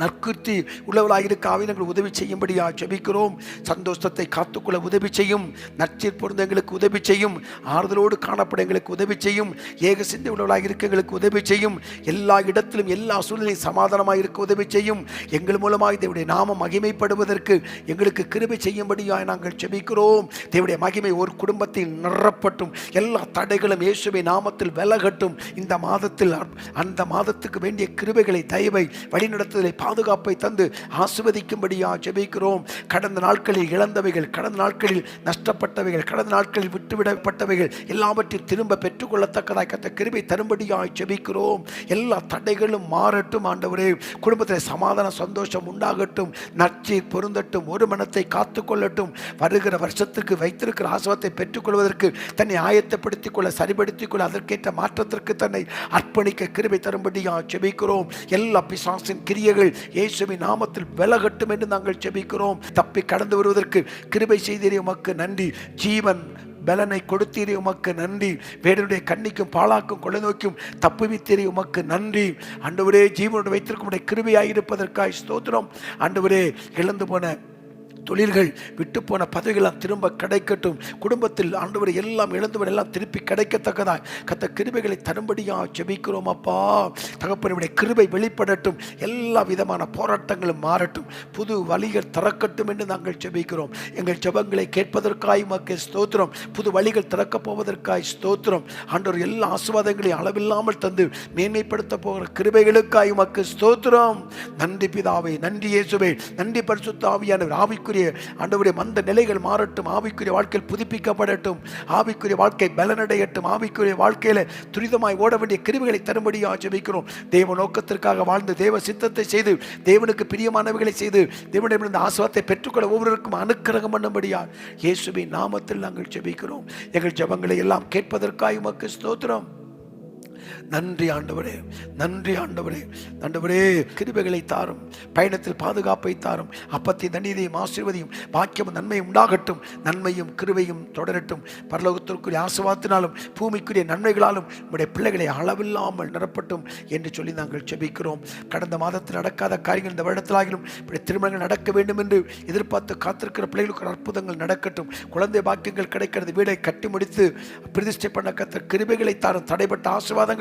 நற்கிருத்தி உள்ளவளாக இருக்க ஆவினங்கள் உதவி செய்யும்படியா ஜெபிக்கிறோம். சந்தோஷத்தை காத்துக்கொள்ள உதவி செய்யும். நற்சீர் பொருந்த எங்களுக்கு உதவி செய்யும். ஆறுதலோடு காணப்பட எங்களுக்கு உதவி செய்யும். ஏக சிந்தை உள்ளவளாக இருக்க எங்களுக்கு உதவி செய்யும். எல்லா இடத்திலும் எல்லா சூழ்நிலையும் சமாதானமாக இருக்க உதவி செய்யும். எங்கள் மூலமாக தேவனுடைய நாமம் மகிமைப்படுவதற்கு எங்களுக்கு கிருபை செய்யும்படியாய் நாங்கள் ஜெபிக்கிறோம். தேவனுடைய மகிமை ஒரு குடும்பத்தில் நிரப்பட்டும். எல்லா தடைகளும் இயேசுவின் நாமத்தில் விலகட்டும். இந்த மாதத்தில் அந்த மாதத்துக்கு வேண்டிய கிருபைகளை, தயவை, வழிநடத்துதலை, பாதுகாப்பை தந்து ஆசீர்வதிக்கும்படியா ஜெபிக்கிறோம். கடந்த நாட்களில் இழந்தவைகள், கடந்த நாட்களில் நஷ்டப்பட்டவைகள், கடந்த நாட்களில் விட்டுவிடப்பட்டவைகள் எல்லாவற்றையும் திரும்ப பெற்றுக்கொள்ளத்தக்கதாய் கர்த்தர் கிருபை தரும்படியாய் ஜெபிக்கிறோம். எல்லா தடைகளும் மாறட்டும் ஆண்டவரே. குடும்பத்தில் சமாதான சந்தோஷம் உண்டாகட்டும். நற்சீர் பொருந்தட்டும். ஒரு மனத்தை காத்துக்கொள்ளட்டும். வருகிற வருஷத்துக்கு வைத்திருக்கிற ஆசீர்வாதத்தை பெற்றுக்கொள்வதற்கு தன்னை ஆயத்தப்படுத்திக் கொள்ள, சரிபடுத்திக் கொள்ள, அதற்கேற்ற மாற்றத்திற்கு தன்னை அர்ப்பணிக்க கிருபை தரும்படியாய் ஜெபிக்கிறோம். எல்லா பிசாசின் கிரியைகள் இயேசுவின் நாமத்தில் விலகட்டும் என்று நாங்கள் ஜெபிக்கிறோம். தப்பி கடந்து வருவதற்கு கிருபை செய்தீரே உமக்கு நன்றி. ஜீவன் பலனை கொடுத்தீரே உமக்கு நன்றி. வேடனுடைய கண்ணிக்கும் பாலாக்கும் கொலை நோக்கியும் தப்புவித்தீரே உமக்கு நன்றி. ஆண்டவரே, ஜீவனோடு வைத்திருக்கும் கிருபையாயிருப்பதற்காய் ஸ்தோத்திரம். ஆண்டவரே, இழந்து போன தொழில்கள், விட்டு போன பதவிகளாம் திரும்ப கிடைக்கட்டும். குடும்பத்தில் ஆண்டவரை எல்லாம் இழந்தவர் எல்லாம் திருப்பி கிடைக்கத்தக்கதாய் கர்த்தர் கிருபைகளை தரும்படியா ஜெபிக்கிறோம். அப்பா தகப்பனுடைய கிருபை வெளிப்படட்டும். எல்லா விதமான போராட்டங்களும் மாறட்டும். புது வழிகள் திறக்கட்டும் என்று நாங்கள் ஜெபிக்கிறோம். எங்கள் ஜெபங்களை கேட்பதற்காய் உமக்கு ஸ்தோத்திரம். புது வழிகள் திறக்கப் போவதற்காய் ஸ்தோத்திரம். ஆண்டவர் எல்லா ஆசீர்வாதங்களையும் அளவில்லாமல் தந்து மேன்மைப்படுத்த போகிற கிருபைகளுக்காய் உமக்கு ஸ்தோத்திரம். நன்றி பிதாவே, நன்றி இயேசுவே, நன்றி பரிசுத்த ஆவியானவர். ஆவிக்குரிய ஆவிக்குரிய ஆண்டவரே மந்த நிலைகள் மாறட்டும், ஆவிக்குரிய வாழ்க்கையில் புதுப்பிக்கப்படட்டும், ஆவிக்குரிய வாழ்க்கை பலனடையட்டும், ஆவிக்குரிய வாழ்க்கையில துரிதமாய் ஓட வேண்டிய கிருபைகளை தரும்படியாக ஜெபிக்கிறோம். தேவ நோக்கத்திற்காக வாழ்ந்து தேவ சித்தத்தை செய்து தேவனுக்கு பிரியமானவைகளை செய்து தேவனிடமிருந்து ஆசீர்வாதத்தை பெற்றுக்கொள்ள ஒவ்வொருவருக்கும் அனுக்கிரகம் பண்ணும்படியா இயேசுவின் நாமத்தில் நாங்கள் ஜெபிக்கிறோம். எங்கள் ஜெபங்களை எல்லாம் கேட்பதற்காக உமக்கு ஸ்தோத்திரம். நன்றி ஆண்டவரே, நன்றி ஆண்டவரே. ஆண்டவரே கிருபைகளை தாரும், பயணத்தில் பாதுகாப்பை தாரும், அப்பத்தை தண்ணீரையும் ஆசீர்வதியும், பாக்கியமும் நன்மையும் உண்டாகட்டும், நன்மையும் கிருபையும் தொடரட்டும். பரலோகத்திற்குரிய ஆசீர்வாதத்தினாலும் பூமிக்குரிய நன்மைகளாலும் உடைய பிள்ளைகளை அளவில்லாமல் நிரப்பட்டும் என்று சொல்லி நாங்கள் ஜெபிக்கிறோம். கடந்த மாதத்தில் நடக்காத காரியங்கள் இந்த வருடத்திலாகிலும் இப்படி திருமணங்கள் நடக்க வேண்டும் என்று எதிர்பார்த்து காத்திருக்கிற பிள்ளைகளுக்கு அற்புதங்கள் நடக்கட்டும். குழந்தை பாக்கியங்கள் கிடைக்கிறது, வீடை கட்டி முடித்து பிரதிஷ்டை பண்ண கர்த்தர் கிருபைகளை தாரும். தடைப்பட்ட ஆசீர்வாதங்கள்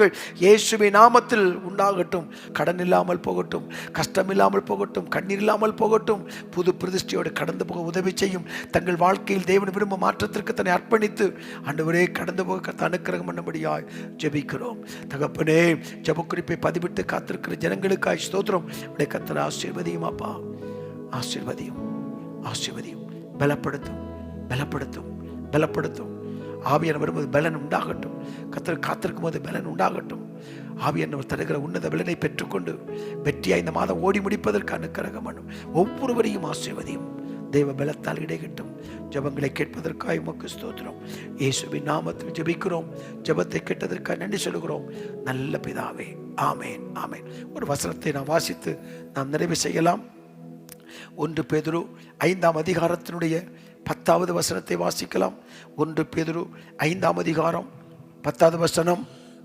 இயேசுவின் நாமத்தில் உண்டாகட்டும். கடன் இல்லாமல் போகட்டும், கஷ்டம் இல்லாமல் போகட்டும், கண்ணீர் இல்லாமல் போகட்டும். புது பிரதிஷ்டையோடு கடந்து போக உதவி செய்யும். தங்கள் வாழ்க்கையில் தேவன் விரும்ப மாற்றத்திற்கு தன்னை அர்ப்பணித்து ஆண்டவரே கடந்து போக அனுக்கிரகம் பண்ணும்படியாய் ஜெபிக்கிறோம். தகப்பனே, ஜெபக்குறிப்பை பதிவிட்டு காத்திருக்கிற ஜனங்களுக்காய் ஸ்தோத்திரம். உடைய கர்த்தர் ஆசீர்வதியும் அப்பா, ஆசீர்வதியும், ஆசீர்வதியும். பலப்படுத்தும், பலப்படுத்தும், பலப்படுத்தும். ஆவியானவர் வரும்போது பலன் உண்டாகட்டும். கர்த்தர் காத்திருக்கும் போது பலன் உண்டாகட்டும். ஆவியானவர் தருகிற உன்னத பலனை பெற்றுக்கொண்டு வெற்றியா இந்த மாதம் ஓடி முடிப்பதற்கு அனுக்கிரகம் பண்ணும். ஒவ்வொருவரையும் ஆசீர்வதியும். தேவ பலத்தால் இடைகட்டும். ஜெபங்களை கேட்பதற்காக உமக்கு ஸ்தோத்திரம். இயேசுவின் நாமத்தில் ஜெபிக்கிறோம். ஜெபத்தை கேட்டதற்காக நன்றி சொல்கிறோம். நல்ல பிதாவே, ஆமேன், ஆமேன். ஒரு வசனத்தை நாம் வாசித்து நாம் நிறைவு செய்யலாம். 1 பேதுரு 5ஆம் அதிகாரத்தினுடைய 10வது வசனத்தை வாசிக்கலாம். 1 பேதுரு 5ஆம் அதிகாரம் 10வது வசனம்.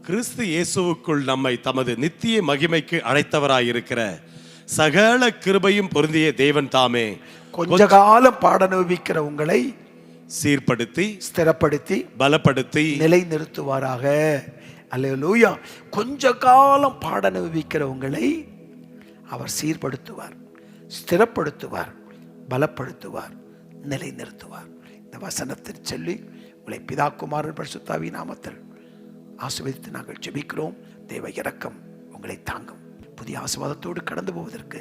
கிறிஸ்து இயேசுவுக்குள் நம்மை தமது நித்திய மகிமைக்கு அழைத்தவராயிருக்கிற சகல கிருபையும் பொருந்திய தேவன் தாமே கொஞ்ச காலம் பாட அனுபவிக்கிற உங்களை சீர்படுத்தி, ஸ்திரப்படுத்தி, பலப்படுத்தி நிலைநிறுத்துவாராக. அல்லேலூயா. கொஞ்ச காலம் பாட அனுபவிக்கிற உங்களை அவர் சீர்படுத்துவார், ஸ்திரப்படுத்துவார், பலப்படுத்துவார், நிலைநிறுத்துவார். இந்த வசனத்தை சொல்லி உங்களை பிதா குமாரன் பரிசுத்தாவி நாமத்தில் ஆசீர்வதித்து நாங்கள் ஜெபிக்கிறோம். தேவ இரக்கம் உங்களை தாங்கும். புதிய ஆசீர்வாதத்தோடு கடந்து போவதற்கு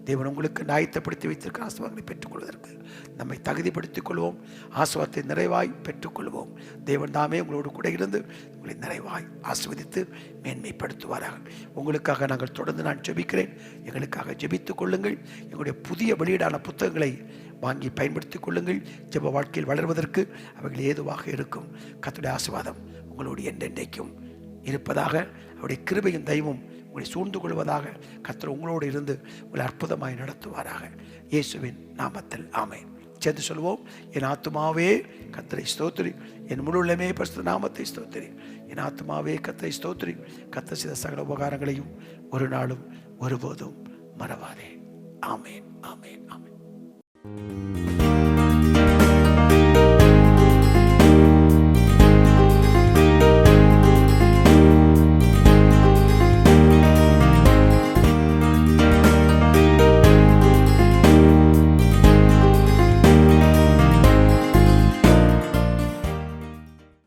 தேவன் உங்களுக்கு ஆயத்தப்படுத்தி வைத்திருக்கிற ஆசீர்வாதங்களை பெற்றுக்கொள்வதற்கு நம்மை தகுதிப்படுத்திக் கொள்வோம். ஆசீர்வாதத்தை நிறைவாய் பெற்றுக்கொள்வோம். தேவன் தாமே உங்களோடு கூட இருந்து உங்களை நிறைவாய் ஆசீர்வதித்து மேன்மைப்படுத்துவாராக. உங்களுக்காக நாங்கள் தொடர்ந்து நான் ஜெபிக்கிறேன். எங்களுக்காக ஜெபித்துக் கொள்ளுங்கள். எங்களுடைய புதிய வெளியீடான புத்தகங்களை வாங்கி பயன்படுத்திக் கொள்ளுங்கள். ஜெப வாழ்க்கையில் வளர்வதற்கு அவைகள் ஏதுவாக இருக்கும். கர்த்தருடைய ஆசீர்வாதம் உங்களோடு என்றென்றைக்கும் இருப்பதாக. அவருடைய கிருபையும் தெய்வம் உங்களை சூழ்ந்து கொள்வதாக. கர்த்தர் உங்களோடு இருந்து உங்களை அற்புதமாய் நடத்துவாராக. இயேசுவின் நாமத்தில் ஆமென். சேர்ந்து சொல்வோம். என் ஆத்துமாவே கர்த்தரை ஸ்தோத்திரி, என் முழு உள்ளமே பரிசுத்த நாமத்தை ஸ்தோத்திரி. என் ஆத்துமாவே கர்த்தரை ஸ்தோத்திரி, கர்த்தர் செய்த சகல உபகாரங்களையும் ஒரு நாளும் ஒருபோதும் மறவாதே. ஆமென், ஆமென், ஆமென்.